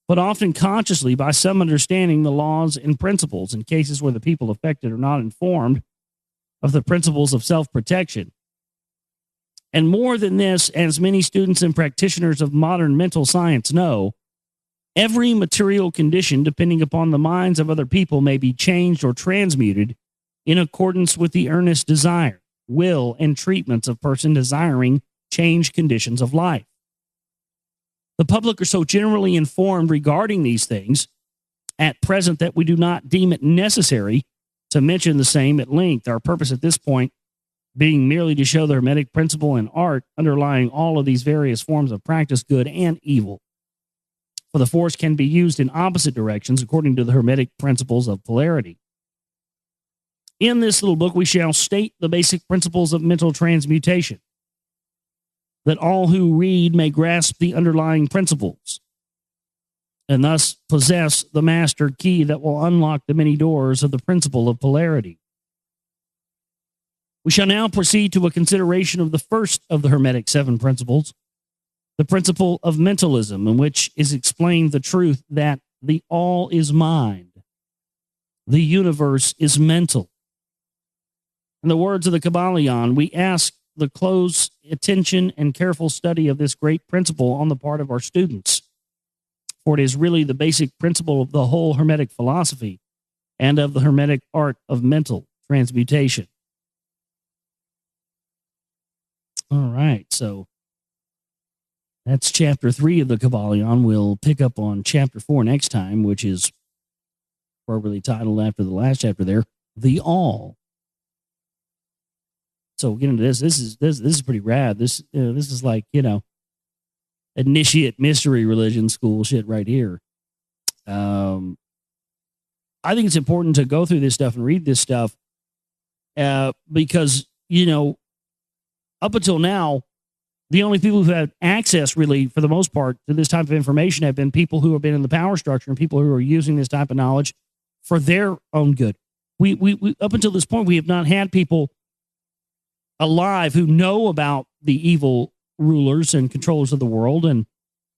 but often consciously by some understanding the laws and principles in cases where the people affected are not informed of the principles of self-protection. And more than this, as many students and practitioners of modern mental science know, every material condition, depending upon the minds of other people, may be changed or transmuted in accordance with the earnest desire, will, and treatments of person desiring changed conditions of life. The public are so generally informed regarding these things at present that we do not deem it necessary to mention the same at length. Our purpose at this point being merely to show the Hermetic principle and art underlying all of these various forms of practice, good and evil. For the force can be used in opposite directions according to the Hermetic principles of polarity. In this little book, we shall state the basic principles of mental transmutation, that all who read may grasp the underlying principles, and thus possess the master key that will unlock the many doors of the principle of polarity. We shall now proceed to a consideration of the first of the Hermetic 7 principles, the principle of mentalism, in which is explained the truth that the all is mind, the universe is mental. In the words of the Kybalion, we ask the close attention and careful study of this great principle on the part of our students, for it is really the basic principle of the whole Hermetic philosophy and of the Hermetic art of mental transmutation. All right, so that's chapter 3 of the Kybalion. We'll pick up on chapter 4 next time, which is appropriately titled after the last chapter there, The All. So we'll get into this. This is pretty rad. This is like, initiate mystery religion school shit right here. I think it's important to go through this stuff and read this stuff because, up until now, the only people who have access, really, for the most part, to this type of information have been people who have been in the power structure and people who are using this type of knowledge for their own good. We up until this point, we have not had people alive who know about the evil rulers and controllers of the world and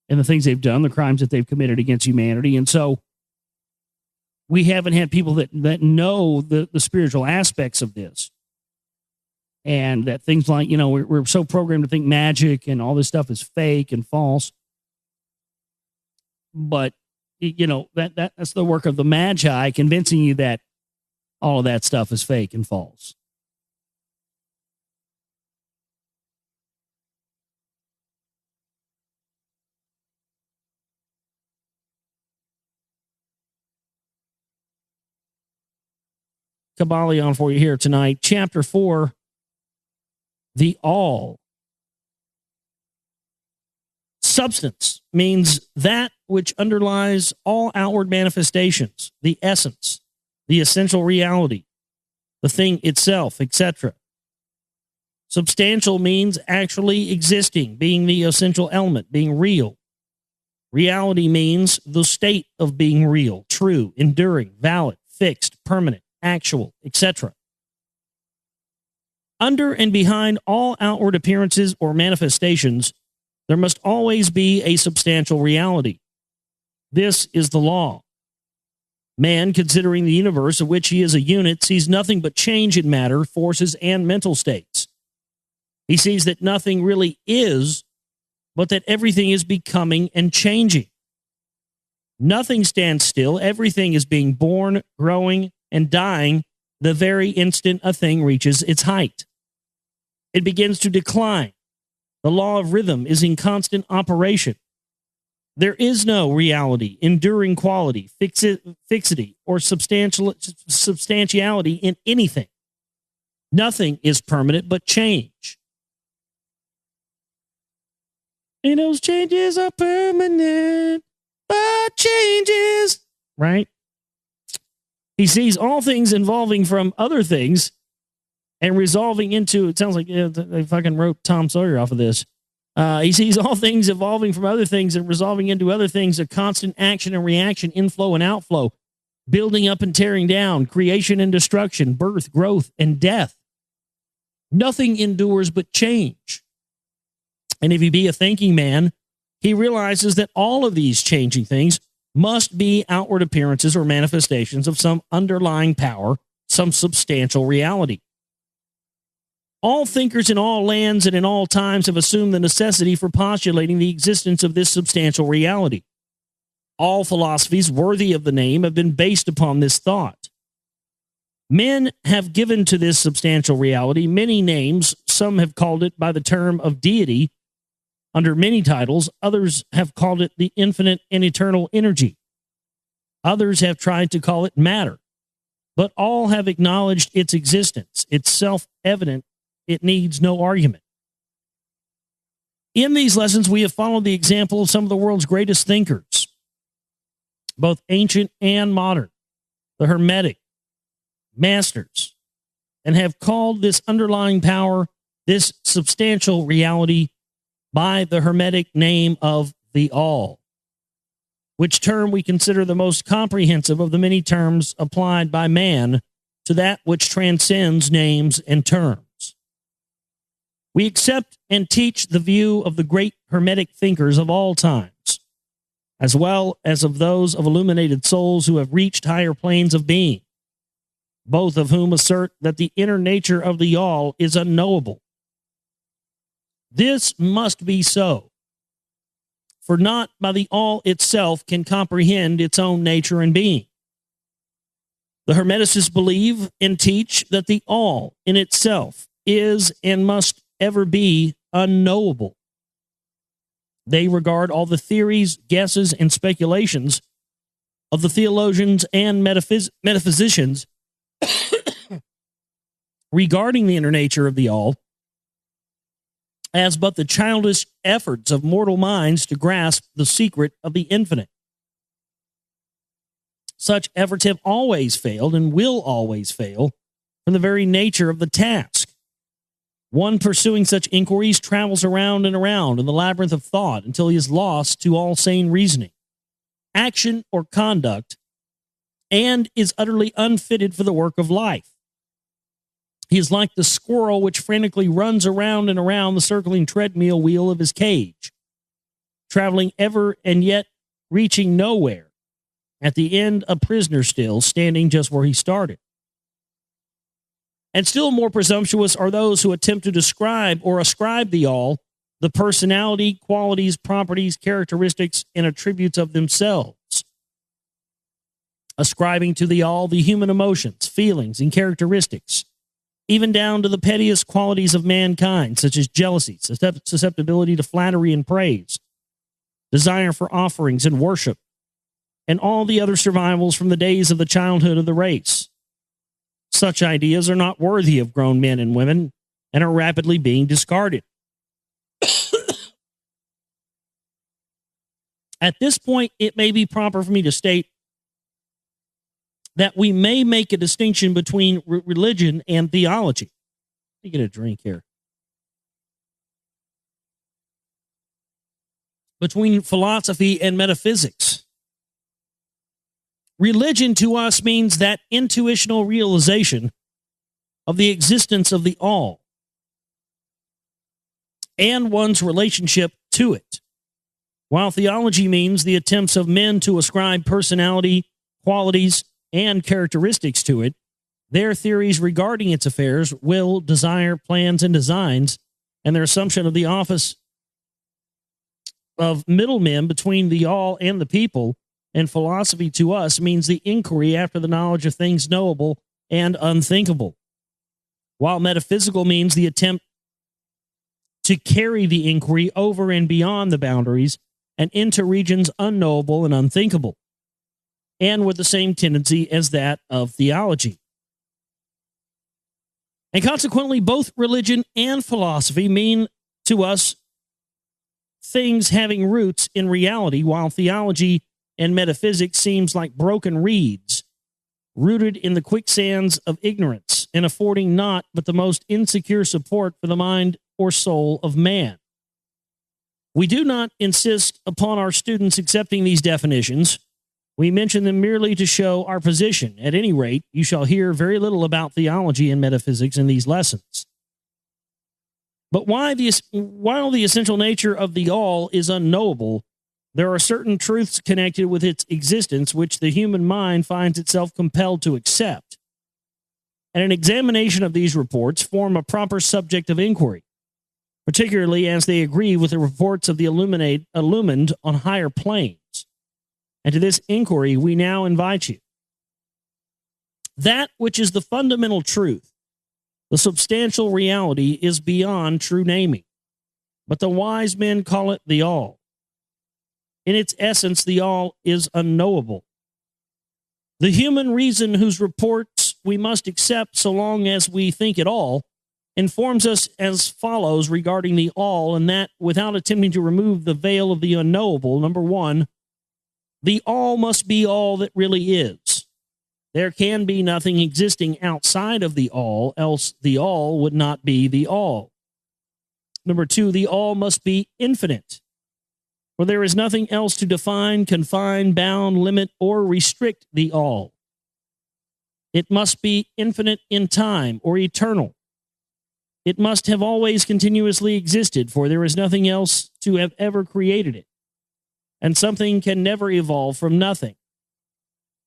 the things they've done, the crimes that they've committed against humanity. And so we haven't had people that know the spiritual aspects of this. And that things like, we're so programmed to think magic and all this stuff is fake and false. But, that's the work of the Magi, convincing you that all of that stuff is fake and false. Kybalion for you here tonight. Chapter 4, The All. Substance means that which underlies all outward manifestations, the essence, the essential reality, the thing itself, etc. Substantial means actually existing, being the essential element, being real. Reality means the state of being real, true, enduring, valid, fixed, permanent, actual, etc. Under and behind all outward appearances or manifestations, there must always be a substantial reality. This is the law. Man, considering the universe of which he is a unit, sees nothing but change in matter, forces, and mental states. He sees that nothing really is, but that everything is becoming and changing. Nothing stands still. Everything is being born, growing, and dying the very instant a thing reaches its height. It begins to decline. The law of rhythm is in constant operation. There is no reality, enduring quality, fixity, or substantiality in anything. Nothing is permanent but change. And those changes are permanent, but changes, right? He sees all things evolving from other things and resolving into, it sounds like they fucking wrote Tom Sawyer off of this. He sees all things evolving from other things and resolving into other things, a constant action and reaction, inflow and outflow, building up and tearing down, creation and destruction, birth, growth, and death. Nothing endures but change. And if he be a thinking man, he realizes that all of these changing things must be outward appearances or manifestations of some underlying power, some substantial reality. All thinkers in all lands and in all times have assumed the necessity for postulating the existence of this substantial reality. All philosophies worthy of the name have been based upon this thought. Men have given to this substantial reality many names. Some have called it by the term of deity under many titles. Others have called it the infinite and eternal energy. Others have tried to call it matter. But all have acknowledged its existence. It's self-evident. It needs no argument. In these lessons, we have followed the example of some of the world's greatest thinkers, both ancient and modern, the Hermetic masters, and have called this underlying power, this substantial reality, by the Hermetic name of the All, which term we consider the most comprehensive of the many terms applied by man to that which transcends names and terms. We accept and teach the view of the great Hermetic thinkers of all times, as well as of those of illuminated souls who have reached higher planes of being, both of whom assert that the inner nature of the All is unknowable. This must be so, for not by the All itself can comprehend its own nature and being. The Hermeticists believe and teach that the All in itself is and must ever be unknowable. They regard all the theories, guesses, and speculations of the theologians and metaphysicians regarding the inner nature of the All as but the childish efforts of mortal minds to grasp the secret of the infinite. Such efforts have always failed and will always fail from the very nature of the task. One pursuing such inquiries travels around and around in the labyrinth of thought until he is lost to all sane reasoning, action, or conduct, and is utterly unfitted for the work of life. He is like the squirrel which frantically runs around and around the circling treadmill wheel of his cage, traveling ever and yet reaching nowhere, at the end a prisoner still, standing just where he started. And still more presumptuous are those who attempt to describe or ascribe the All the personality, qualities, properties, characteristics, and attributes of themselves, ascribing to the All the human emotions, feelings, and characteristics, even down to the pettiest qualities of mankind, such as jealousy, susceptibility to flattery and praise, desire for offerings and worship, and all the other survivals from the days of the childhood of the race. Such ideas are not worthy of grown men and women and are rapidly being discarded. At this point, it may be proper for me to state that we may make a distinction between religion and theology. Let me get a drink here. Between philosophy and metaphysics. Religion to us means that intuitional realization of the existence of the All and one's relationship to it, while theology means the attempts of men to ascribe personality, qualities, and characteristics to it, their theories regarding its affairs, will, desire, plans, and designs, and their assumption of the office of middlemen between the All and the people. And philosophy to us means the inquiry after the knowledge of things knowable and unthinkable, while metaphysical means the attempt to carry the inquiry over and beyond the boundaries and into regions unknowable and unthinkable, and with the same tendency as that of theology. And consequently, both religion and philosophy mean to us things having roots in reality, while theology and metaphysics seems like broken reeds, rooted in the quicksands of ignorance and affording naught but the most insecure support for the mind or soul of man. We do not insist upon our students accepting these definitions. We mention them merely to show our position. At any rate, you shall hear very little about theology and metaphysics in these lessons. But while the essential nature of the all is unknowable, there are certain truths connected with its existence which the human mind finds itself compelled to accept. And an examination of these reports form a proper subject of inquiry, particularly as they agree with the reports of the illumined on higher planes. And to this inquiry we now invite you. That which is the fundamental truth, the substantial reality, is beyond true naming, but the wise men call it the all. In its essence, the all is unknowable. The human reason, whose reports we must accept so long as we think it all, informs us as follows regarding the all, and that without attempting to remove the veil of the unknowable. Number one, the all must be all that really is. There can be nothing existing outside of the all, else the all would not be the all. Number two, the all must be infinite, for there is nothing else to define, confine, bound, limit, or restrict the all. It must be infinite in time or eternal. It must have always continuously existed, for there is nothing else to have ever created it. And something can never evolve from nothing.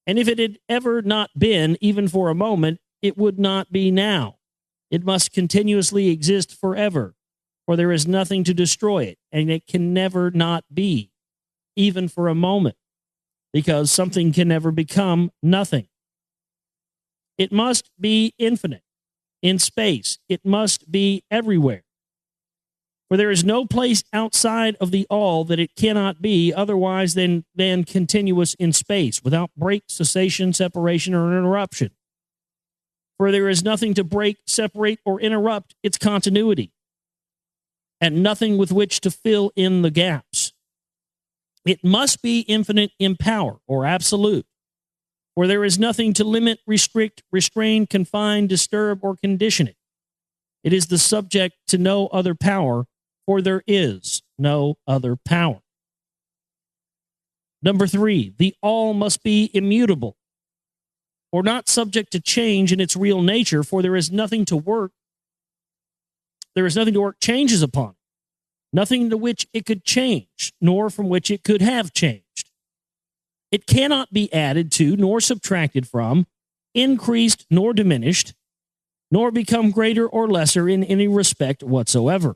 And if it had ever not been, even for a moment, it would not be now. It must continuously exist forever, for there is nothing to destroy it, and it can never not be, even for a moment, because something can never become nothing. It must be infinite in space. It must be everywhere. For there is no place outside of the all that it cannot be otherwise than continuous in space, without break, cessation, separation, or interruption. For there is nothing to break, separate, or interrupt its continuity, and nothing with which to fill in the gaps. It must be infinite in power, or absolute, for there is nothing to limit, restrict, restrain, confine, disturb, or condition it. It is the subject to no other power, for there is no other power. Number three, the all must be immutable, or not subject to change in its real nature, for there is nothing to work. There is nothing to work changes upon, nothing to which it could change, nor from which it could have changed. It cannot be added to, nor subtracted from, increased nor diminished, nor become greater or lesser in any respect whatsoever.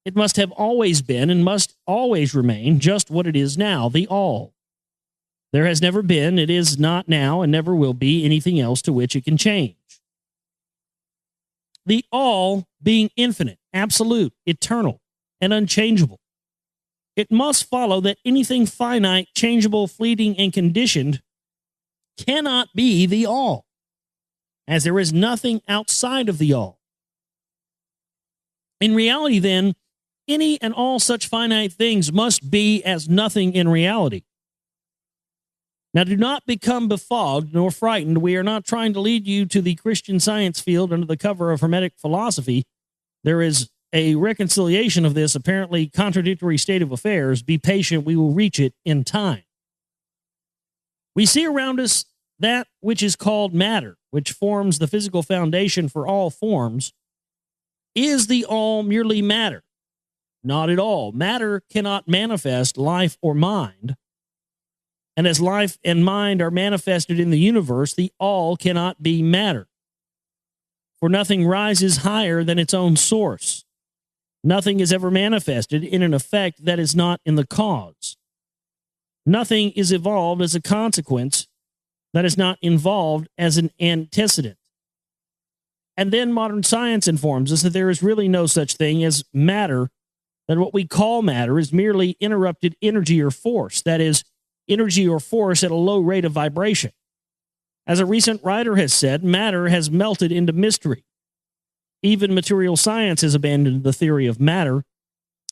It must have always been and must always remain just what it is now, the all. There has never been, it is not now, and never will be anything else to which it can change. The all being infinite, absolute, eternal, and unchangeable, it must follow that anything finite, changeable, fleeting, and conditioned cannot be the all, as there is nothing outside of the all. In reality, then, any and all such finite things must be as nothing in reality. Now, do not become befogged nor frightened. We are not trying to lead you to the Christian Science field under the cover of Hermetic philosophy. There is a reconciliation of this apparently contradictory state of affairs. Be patient, we will reach it in time. We see around us that which is called matter, which forms the physical foundation for all forms. Is the all merely matter? Not at all. Matter cannot manifest life or mind. And as life and mind are manifested in the universe, the all cannot be matter. For nothing rises higher than its own source. Nothing is ever manifested in an effect that is not in the cause. Nothing is evolved as a consequence that is not involved as an antecedent. And then modern science informs us that there is really no such thing as matter, that what we call matter is merely interrupted energy or force, that is, energy or force at a low rate of vibration. As a recent writer has said, matter has melted into mystery. Even material science has abandoned the theory of matter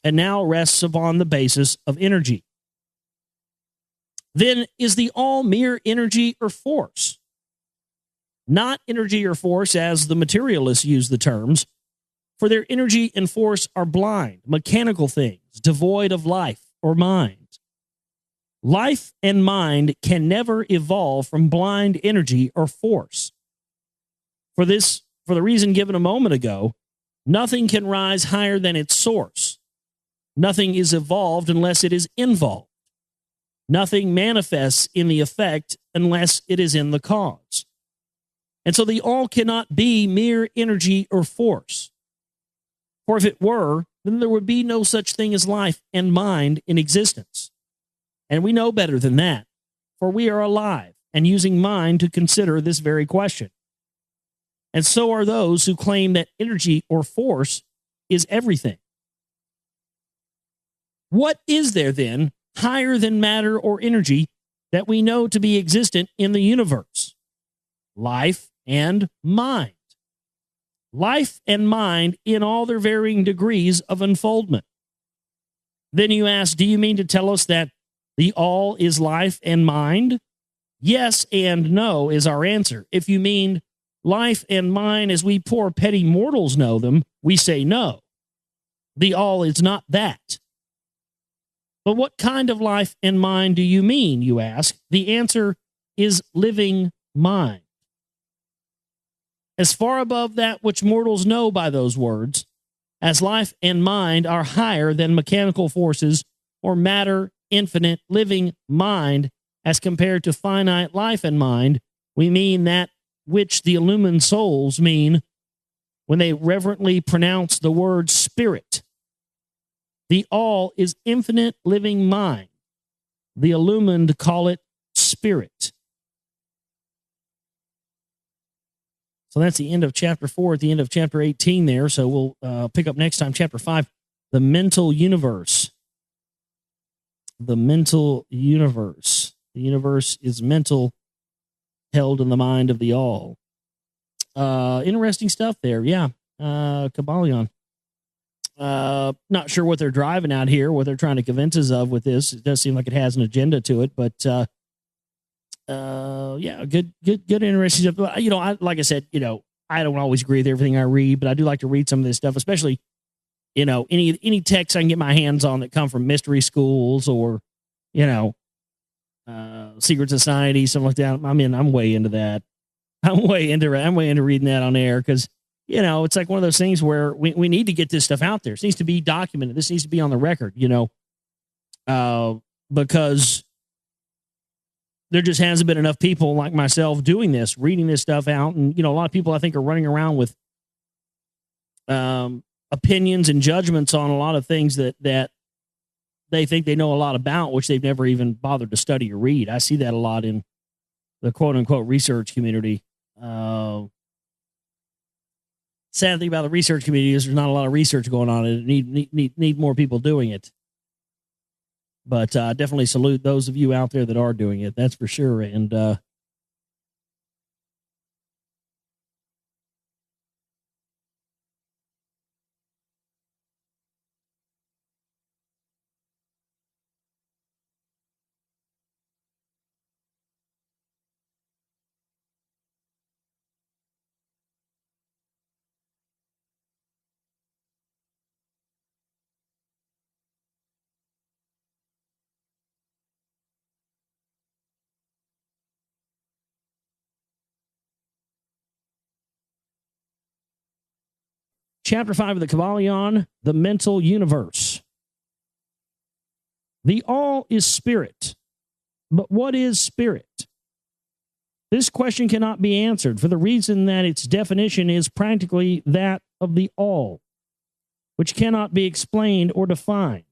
and now rests upon the basis of energy. Then is the all mere energy or force? Not energy or force as the materialists use the terms, for their energy and force are blind, mechanical things, devoid of life or mind. Life and mind can never evolve from blind energy or force. For the reason given a moment ago, Nothing can rise higher than its source. Nothing is evolved unless it is involved. Nothing manifests in the effect unless it is in the cause. And so the all cannot be mere energy or force. For if it were, then there would be no such thing as life and mind in existence. And we know better than that, for we are alive and using mind to consider this very question. And so are those who claim that energy or force is everything. What is there then higher than matter or energy that we know to be existent in the universe? Life and mind. Life and mind in all their varying degrees of unfoldment. Then you ask, do you mean to tell us that the all is life and mind? Yes and no is our answer. If you mean life and mind as we poor petty mortals know them, we say no. The all is not that. But what kind of life and mind do you mean, you ask? The answer is living mind. As far above that which mortals know by those words, as life and mind are higher than mechanical forces or matter, infinite, living mind, as compared to finite life and mind, we mean that which the illumined souls mean when they reverently pronounce the word spirit. The all is infinite living mind. The illumined call it spirit. So that's the end of chapter 4 at the end of chapter 18 there. So we'll pick up next time, chapter 5, the mental universe. The mental universe. The universe is mental, held in the mind of the all. Interesting stuff there. Yeah. Kybalion. Not sure what they're driving out here, what they're trying to convince us of with this. It does seem like it has an agenda to it, but yeah, good, interesting stuff. You know, like I said, you know, I don't always agree with everything I read, but I do like to read some of this stuff, especially, you know, any texts I can get my hands on that come from mystery schools or, you know, secret society, something like that. I mean, I'm way into that. I'm way into reading that on air because, you know, it's like one of those things where we need to get this stuff out there. This needs to be documented. This needs to be on the record, you know, because there just hasn't been enough people like myself doing this, reading this stuff out. And, you know, a lot of people I think are running around with opinions and judgments on a lot of things that they think they know a lot about, which they've never even bothered to study or read. I see that a lot in the quote unquote research community. Sad thing about the research community is there's not a lot of research going on. It need more people doing it. But definitely salute those of you out there that are doing it. That's for sure. And Chapter 5 of the Kybalion, the mental universe. The all is spirit. But what is spirit? This question cannot be answered for the reason that its definition is practically that of the all, which cannot be explained or defined.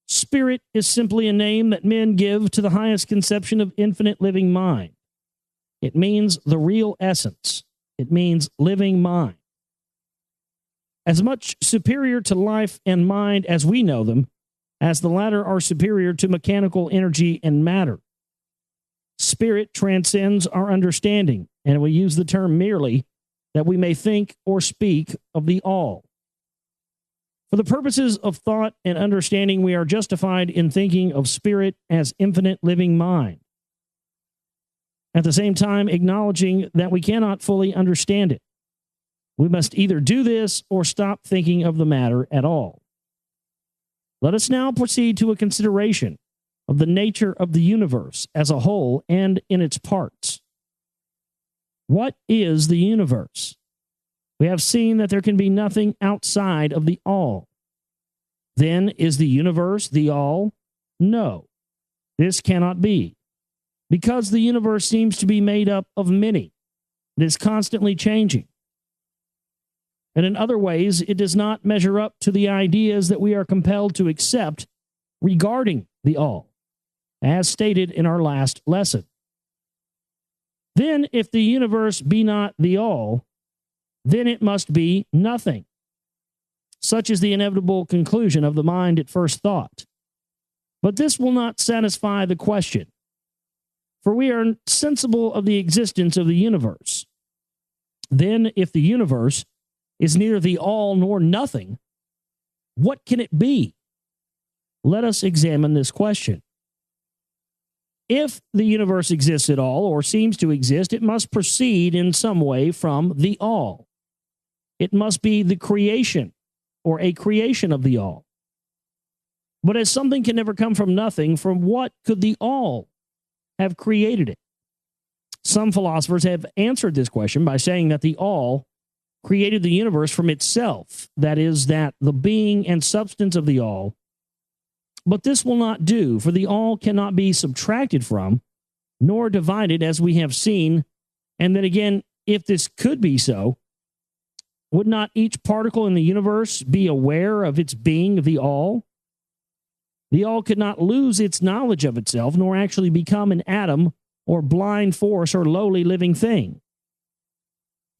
Spirit is simply a name that men give to the highest conception of infinite living mind. It means the real essence. It means living mind. As much superior to life and mind as we know them, as the latter are superior to mechanical energy and matter. Spirit transcends our understanding, and we use the term merely that we may think or speak of the all. For the purposes of thought and understanding, we are justified in thinking of spirit as infinite living mind, at the same time acknowledging that we cannot fully understand it. We must either do this or stop thinking of the matter at all. Let us now proceed to a consideration of the nature of the universe as a whole and in its parts. What is the universe? We have seen that there can be nothing outside of the all. Then is the universe the all? No, this cannot be, because the universe seems to be made up of many. It is constantly changing. And in other ways, it does not measure up to the ideas that we are compelled to accept regarding the all, as stated in our last lesson. Then, if the universe be not the all, then it must be nothing. Such is the inevitable conclusion of the mind at first thought. But this will not satisfy the question, for we are sensible of the existence of the universe. Then, if the universe is neither the all nor nothing, what can it be? Let us examine this question. If the universe exists at all, or seems to exist, it must proceed in some way from the all. It must be the creation, or a creation of the all. But as something can never come from nothing, from what could the all have created it? Some philosophers have answered this question by saying that the all created the universe from itself, that is, that the being and substance of the all. But this will not do, for the all cannot be subtracted from, nor divided, as we have seen. And then again, if this could be so, would not each particle in the universe be aware of its being the all? The all could not lose its knowledge of itself, nor actually become an atom or blind force or lowly living thing.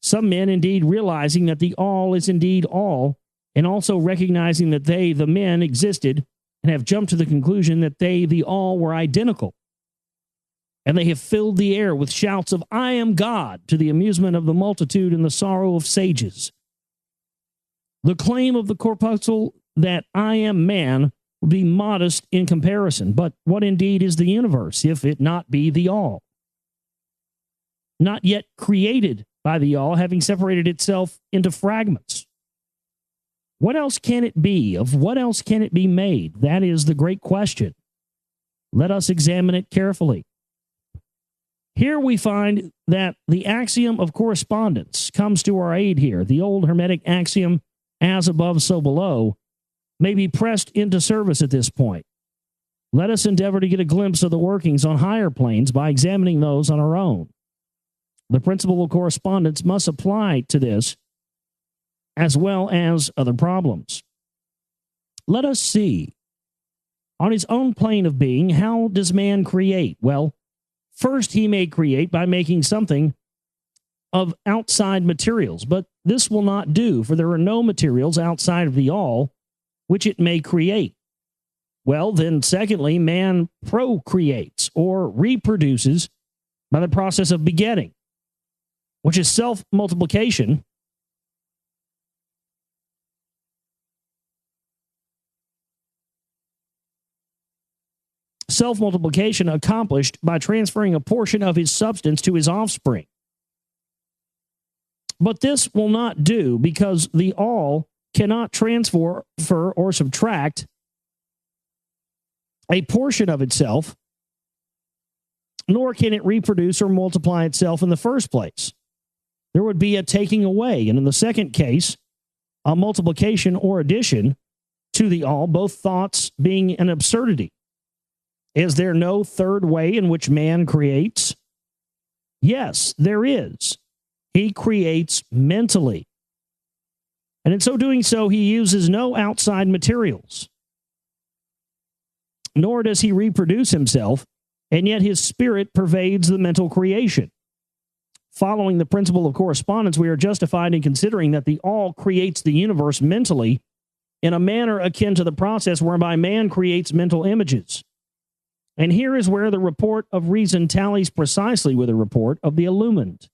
Some men, indeed, realizing that the all is indeed all, and also recognizing that they, the men, existed, and have jumped to the conclusion that they, the all, were identical. And they have filled the air with shouts of, "I am God," to the amusement of the multitude and the sorrow of sages. The claim of the corpuscle that I am man would be modest in comparison, but what indeed is the universe, if it not be the all? Not yet created by the all, having separated itself into fragments. What else can it be? Of what else can it be made? That is the great question. Let us examine it carefully. Here we find that the axiom of correspondence comes to our aid here. The old Hermetic axiom, as above, so below, may be pressed into service at this point. Let us endeavor to get a glimpse of the workings on higher planes by examining those on our own. The principle of correspondence must apply to this as well as other problems. Let us see. On his own plane of being, how does man create? Well, first he may create by making something of outside materials, but this will not do, for there are no materials outside of the all which it may create. Well, then, secondly, man procreates or reproduces by the process of begetting, which is self-multiplication. Self-multiplication accomplished by transferring a portion of his substance to his offspring. But this will not do, because the all cannot transfer or subtract a portion of itself, nor can it reproduce or multiply itself in the first place. There would be a taking away, and in the second case, a multiplication or addition to the all, both thoughts being an absurdity. Is there no third way in which man creates? Yes, there is. He creates mentally. And in so doing so, he uses no outside materials. Nor does he reproduce himself, and yet his spirit pervades the mental creation. Following the principle of correspondence, we are justified in considering that the all creates the universe mentally in a manner akin to the process whereby man creates mental images. And here is where the report of reason tallies precisely with the report of the illumined.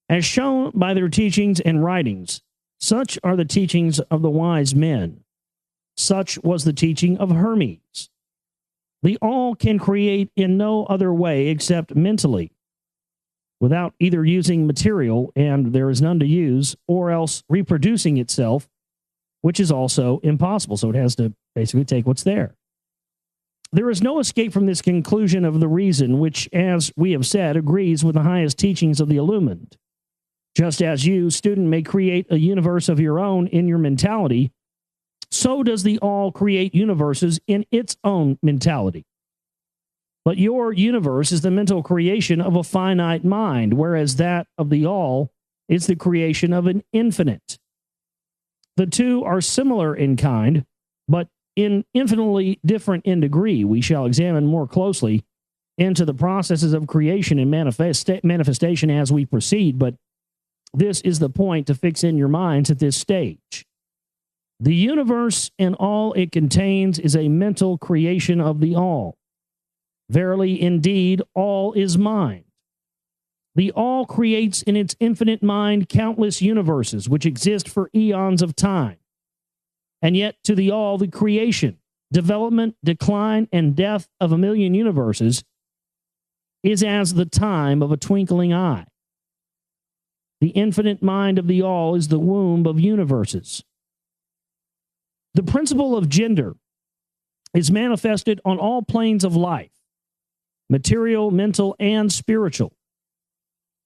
As shown by their teachings and writings, such are the teachings of the wise men. Such was the teaching of Hermes. The all can create in no other way except mentally, without either using material, and there is none to use, or else reproducing itself, which is also impossible. So it has to basically take what's there. There is no escape from this conclusion of the reason, which, as we have said, agrees with the highest teachings of the illumined. Just as you, student, may create a universe of your own in your mentality, so does the all create universes in its own mentality. But your universe is the mental creation of a finite mind, whereas that of the all is the creation of an infinite. The two are similar in kind, but in infinitely different in degree. We shall examine more closely into the processes of creation and manifestation as we proceed, but this is the point to fix in your minds at this stage. The universe and all it contains is a mental creation of the all. Verily, indeed, all is mind. The all creates in its infinite mind countless universes which exist for eons of time. And yet to the all, the creation, development, decline, and death of a million universes is as the time of a twinkling eye. The infinite mind of the all is the womb of universes. The principle of gender is manifested on all planes of life, material, mental, and spiritual.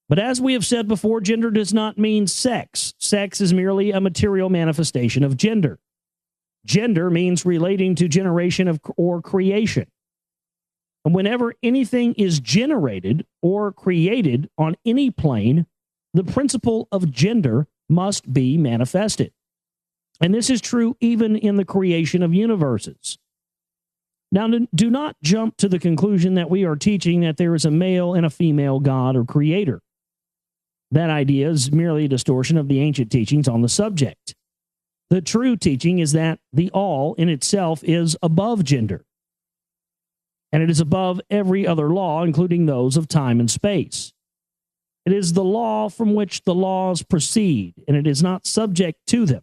But as we have said before, gender does not mean sex. Sex is merely a material manifestation of gender. Gender means relating to generation or creation. And whenever anything is generated or created on any plane, the principle of gender must be manifested. And this is true even in the creation of universes. Now, do not jump to the conclusion that we are teaching that there is a male and a female God or creator. That idea is merely a distortion of the ancient teachings on the subject. The true teaching is that the all in itself is above gender, and it is above every other law, including those of time and space. It is the law from which the laws proceed, and it is not subject to them.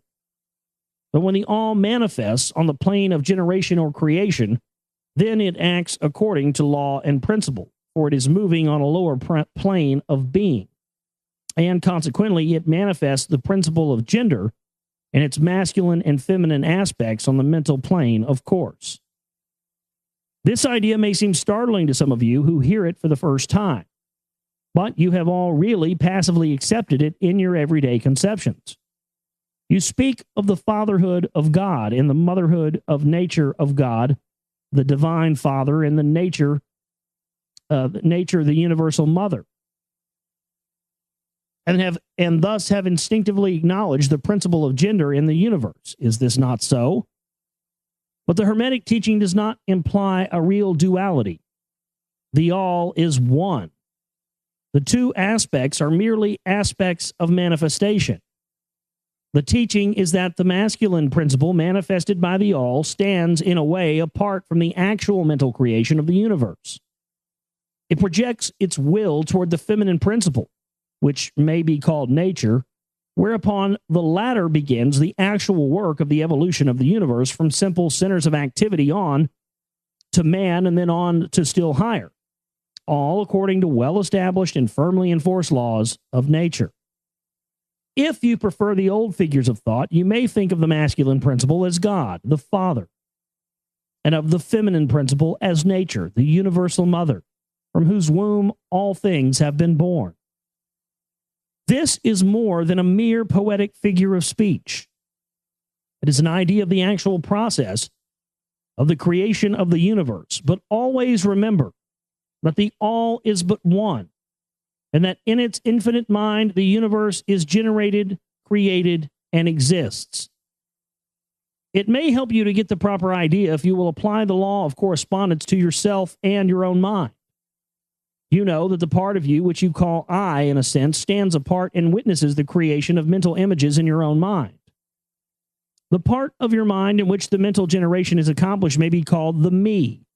But when the all manifests on the plane of generation or creation, then it acts according to law and principle, for it is moving on a lower plane of being. And consequently, it manifests the principle of gender and its masculine and feminine aspects on the mental plane, of course. This idea may seem startling to some of you who hear it for the first time, but you have all really passively accepted it in your everyday conceptions. You speak of the fatherhood of God and the motherhood of nature of God, the divine father, and the nature, the universal mother, and thus have instinctively acknowledged the principle of gender in the universe. Is this not so? But the Hermetic teaching does not imply a real duality. The all is one. The two aspects are merely aspects of manifestation. The teaching is that the masculine principle manifested by the all stands in a way apart from the actual mental creation of the universe. It projects its will toward the feminine principle, which may be called nature, whereupon the latter begins the actual work of the evolution of the universe from simple centers of activity on to man and then on to still higher, all according to well-established and firmly enforced laws of nature. If you prefer the old figures of thought, you may think of the masculine principle as God, the Father, and of the feminine principle as nature, the universal mother, from whose womb all things have been born. This is more than a mere poetic figure of speech. It is an idea of the actual process of the creation of the universe. But always remember that the all is but one, and that in its infinite mind, the universe is generated, created, and exists. It may help you to get the proper idea if you will apply the law of correspondence to yourself and your own mind. You know that the part of you which you call I, in a sense, stands apart and witnesses the creation of mental images in your own mind. The part of your mind in which the mental generation is accomplished may be called the me,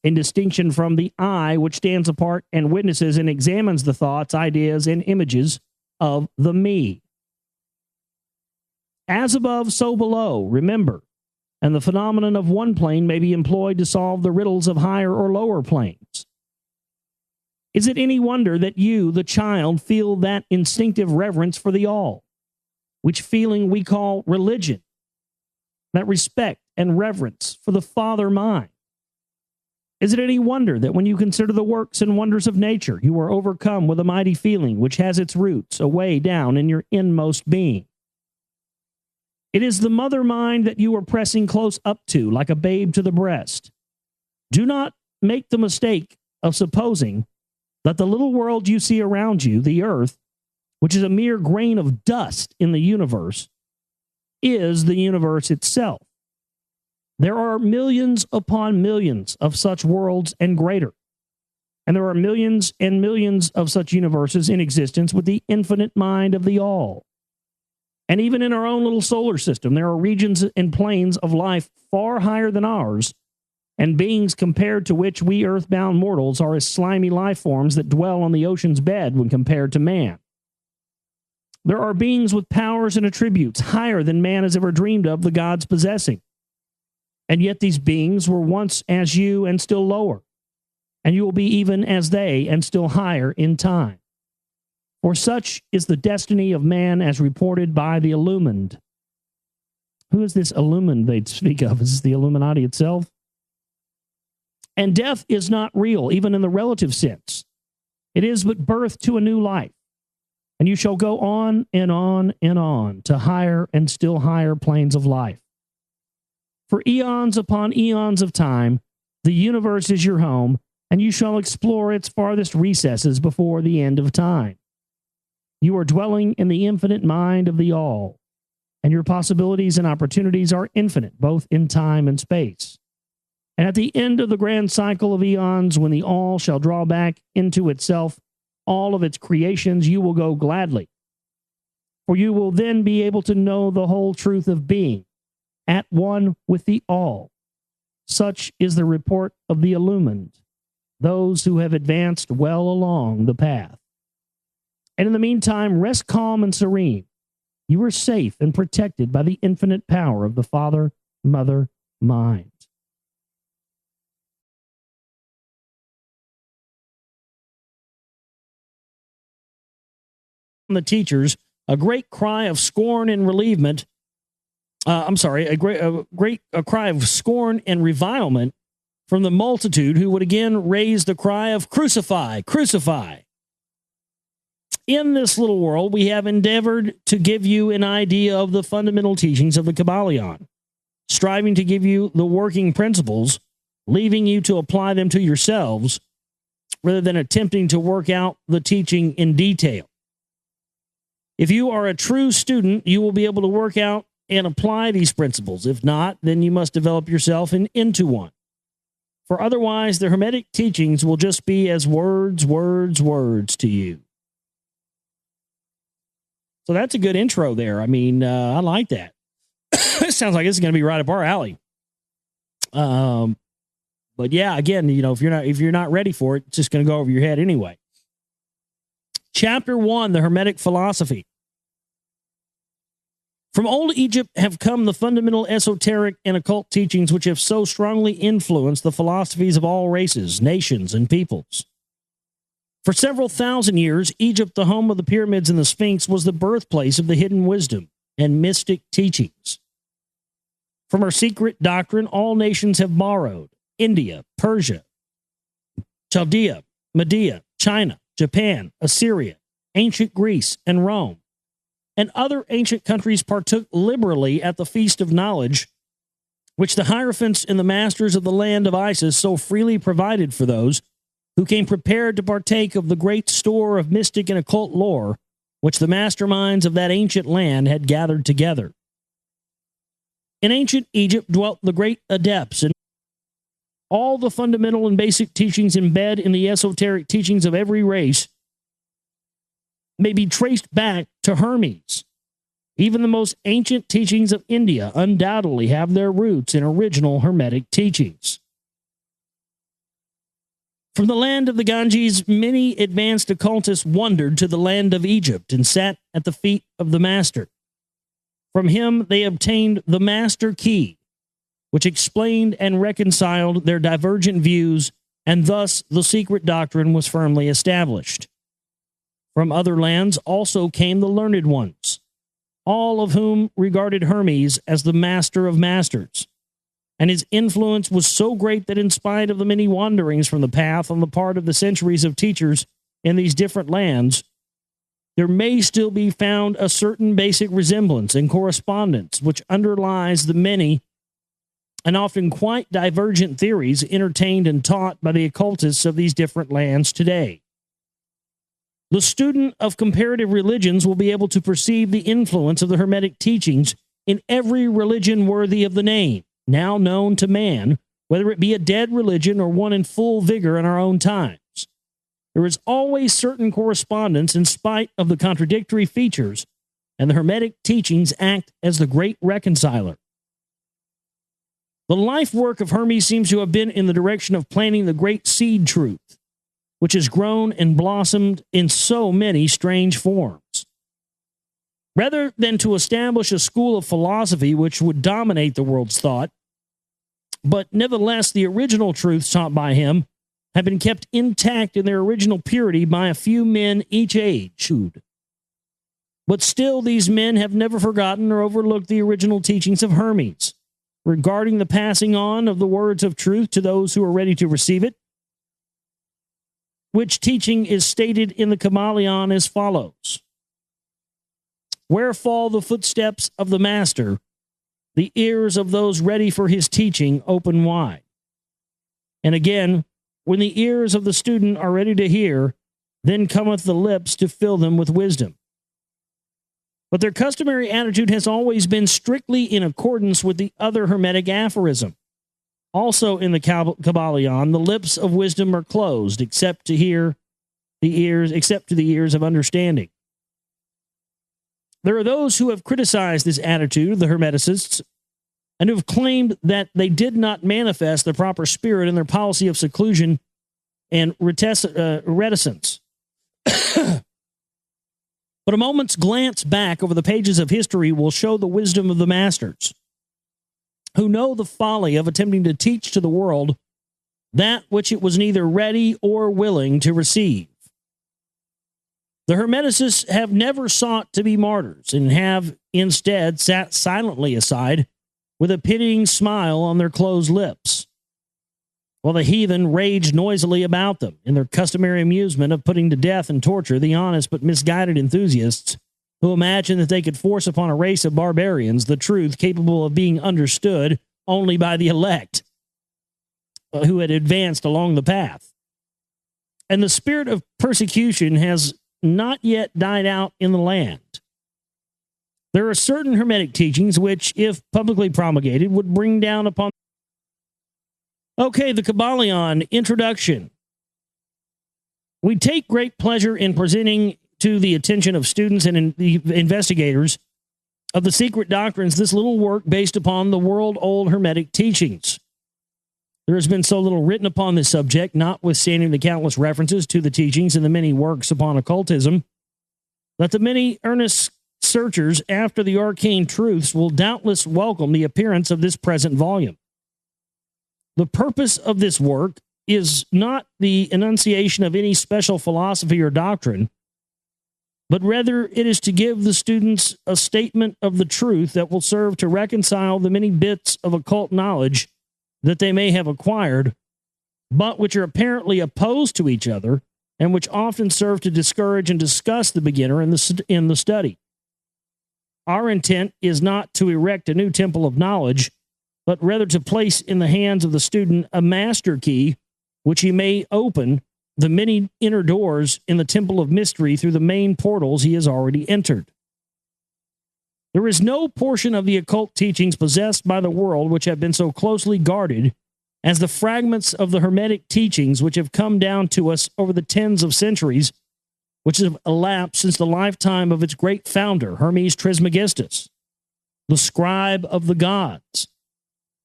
in distinction from the I, which stands apart and witnesses and examines the thoughts, ideas, and images of the me. As above, so below, remember, and the phenomenon of one plane may be employed to solve the riddles of higher or lower planes. Is it any wonder that you, the child, feel that instinctive reverence for the all, which feeling we call religion, that respect and reverence for the Father mind? Is it any wonder that when you consider the works and wonders of nature, you are overcome with a mighty feeling which has its roots away down in your inmost being? It is the mother mind that you are pressing close up to, like a babe to the breast. Do not make the mistake of supposing that the little world you see around you, the earth, which is a mere grain of dust in the universe, is the universe itself. There are millions upon millions of such worlds and greater. And there are millions and millions of such universes in existence with the infinite mind of the all. And even in our own little solar system, there are regions and planes of life far higher than ours, and beings compared to which we earthbound mortals are as slimy life forms that dwell on the ocean's bed when compared to man. There are beings with powers and attributes higher than man has ever dreamed of the gods possessing. And yet these beings were once as you and still lower, and you will be even as they and still higher in time. For such is the destiny of man as reported by the illumined. Who is this illumined they speak of? Is this the Illuminati itself? And death is not real, even in the relative sense. It is but birth to a new life. And you shall go on and on and on to higher and still higher planes of life. For eons upon eons of time, the universe is your home, and you shall explore its farthest recesses before the end of time. You are dwelling in the infinite mind of the all, and your possibilities and opportunities are infinite, both in time and space. And at the end of the grand cycle of eons, when the all shall draw back into itself all of its creations, you will go gladly. For you will then be able to know the whole truth of being, at one with the all. Such is the report of the illumined, those who have advanced well along the path. And in the meantime, rest calm and serene. You are safe and protected by the infinite power of the Father, Mother, Mind. The teachers, a great cry of scorn and relievement. A cry of scorn and revilement from the multitude, who would again raise the cry of crucify, crucify. In this little world, we have endeavored to give you an idea of the fundamental teachings of the Kybalion, striving to give you the working principles, leaving you to apply them to yourselves, rather than attempting to work out the teaching in detail. If you are a true student, you will be able to work out and apply these principles. If not, then you must develop yourself into one. For otherwise, the Hermetic teachings will just be as words, words, words to you. So that's a good intro there. I mean, I like that. It sounds like this is going to be right up our alley. But yeah, again, you know, if you're not ready for it, it's just going to go over your head anyway. Chapter 1, the Hermetic philosophy. From old Egypt have come the fundamental esoteric and occult teachings which have so strongly influenced the philosophies of all races, nations, and peoples. For several thousand years, Egypt, the home of the pyramids and the Sphinx, was the birthplace of the hidden wisdom and mystic teachings. From her secret doctrine, all nations have borrowed: India, Persia, Chaldea, Media, China, Japan, Assyria, ancient Greece, and Rome. And other ancient countries partook liberally at the feast of knowledge, which the hierophants and the masters of the land of Isis so freely provided for those who came prepared to partake of the great store of mystic and occult lore which the masterminds of that ancient land had gathered together. In ancient Egypt dwelt the great adepts, and all the fundamental and basic teachings embedded in the esoteric teachings of every race may be traced back to Hermes. Even the most ancient teachings of India undoubtedly have their roots in original Hermetic teachings. From the land of the Ganges, many advanced occultists wandered to the land of Egypt and sat at the feet of the master. From him they obtained the master key, which explained and reconciled their divergent views, and thus the secret doctrine was firmly established. From other lands also came the learned ones, all of whom regarded Hermes as the master of masters, and his influence was so great that in spite of the many wanderings from the path on the part of the centuries of teachers in these different lands, there may still be found a certain basic resemblance and correspondence which underlies the many and often quite divergent theories entertained and taught by the occultists of these different lands today. The student of comparative religions will be able to perceive the influence of the Hermetic teachings in every religion worthy of the name, now known to man, whether it be a dead religion or one in full vigor in our own times. There is always certain correspondence in spite of the contradictory features, and the Hermetic teachings act as the great reconciler. The life work of Hermes seems to have been in the direction of planting the great seed truth, which has grown and blossomed in so many strange forms. Rather than to establish a school of philosophy which would dominate the world's thought, but nevertheless the original truths taught by him have been kept intact in their original purity by a few men each age. But still these men have never forgotten or overlooked the original teachings of Hermes regarding the passing on of the words of truth to those who are ready to receive it, which teaching is stated in the Kybalion as follows: where fall the footsteps of the master, the ears of those ready for his teaching open wide. And again, when the ears of the student are ready to hear, then cometh the lips to fill them with wisdom. But their customary attitude has always been strictly in accordance with the other Hermetic aphorism. Also in the Kybalion, the lips of wisdom are closed, except to the ears of understanding. There are those who have criticized this attitude of the Hermeticists and who have claimed that they did not manifest the proper spirit in their policy of seclusion and reticence. But a moment's glance back over the pages of history will show the wisdom of the masters, who know the folly of attempting to teach to the world that which it was neither ready or willing to receive. The Hermeticists have never sought to be martyrs and have instead sat silently aside with a pitying smile on their closed lips, while the heathen raged noisily about them in their customary amusement of putting to death and torture the honest but misguided enthusiasts who imagined that they could force upon a race of barbarians the truth capable of being understood only by the elect who had advanced along the path. And the spirit of persecution has not yet died out in the land. There are certain Hermetic teachings which, if publicly promulgated, would bring down upon... Okay, the Kybalion introduction. We take great pleasure in presenting to the attention of students and investigators of the secret doctrines this little work based upon the world-old Hermetic teachings. There has been so little written upon this subject, notwithstanding the countless references to the teachings and the many works upon occultism, that the many earnest searchers after the arcane truths will doubtless welcome the appearance of this present volume. The purpose of this work is not the enunciation of any special philosophy or doctrine, but rather it is to give the students a statement of the truth that will serve to reconcile the many bits of occult knowledge that they may have acquired, but which are apparently opposed to each other and which often serve to discourage and disgust the beginner in the study. Our intent is not to erect a new temple of knowledge, but rather to place in the hands of the student a master key which he may open the many inner doors in the temple of mystery through the main portals he has already entered. There is no portion of the occult teachings possessed by the world which have been so closely guarded as the fragments of the Hermetic teachings which have come down to us over the tens of centuries which have elapsed since the lifetime of its great founder, Hermes Trismegistus, the scribe of the gods,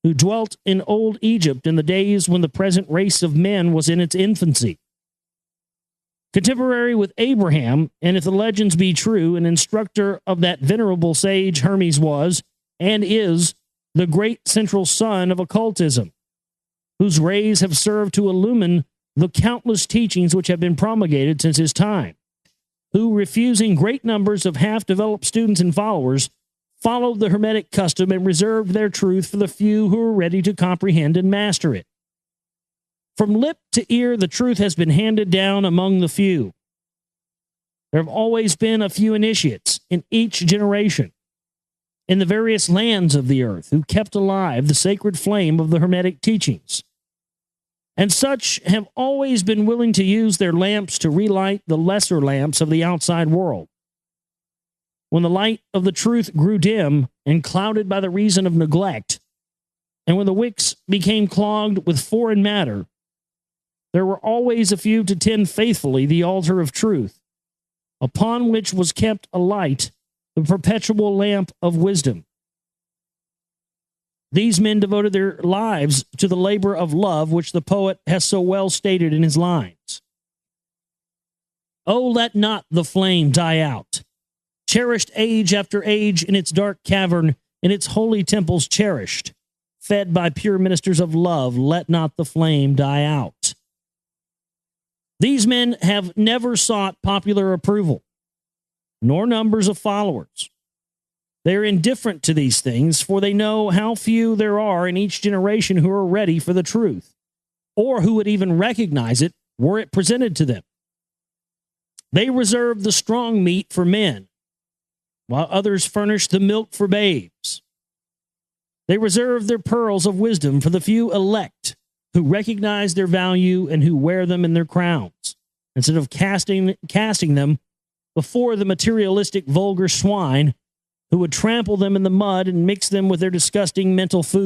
who dwelt in old Egypt in the days when the present race of men was in its infancy. Contemporary with Abraham, and if the legends be true, an instructor of that venerable sage Hermes was, and is, the great central sun of occultism, whose rays have served to illumine the countless teachings which have been promulgated since his time, who, refusing great numbers of half-developed students and followers, followed the Hermetic custom and reserved their truth for the few who were ready to comprehend and master it. From lip to ear, the truth has been handed down among the few. There have always been a few initiates in each generation in the various lands of the earth who kept alive the sacred flame of the Hermetic teachings. And such have always been willing to use their lamps to relight the lesser lamps of the outside world. When the light of the truth grew dim and clouded by the reason of neglect, and when the wicks became clogged with foreign matter, there were always a few to tend faithfully the altar of truth, upon which was kept alight the perpetual lamp of wisdom. These men devoted their lives to the labor of love, which the poet has so well stated in his lines. Oh, let not the flame die out. Cherished age after age in its dark cavern, in its holy temples cherished, fed by pure ministers of love, let not the flame die out. These men have never sought popular approval, nor numbers of followers. They are indifferent to these things, for they know how few there are in each generation who are ready for the truth, or who would even recognize it were it presented to them. They reserve the strong meat for men, while others furnish the milk for babes. They reserve their pearls of wisdom for the few elect who recognize their value and who wear them in their crowns, instead of casting them before the materialistic vulgar swine who would trample them in the mud and mix them with their disgusting mental food.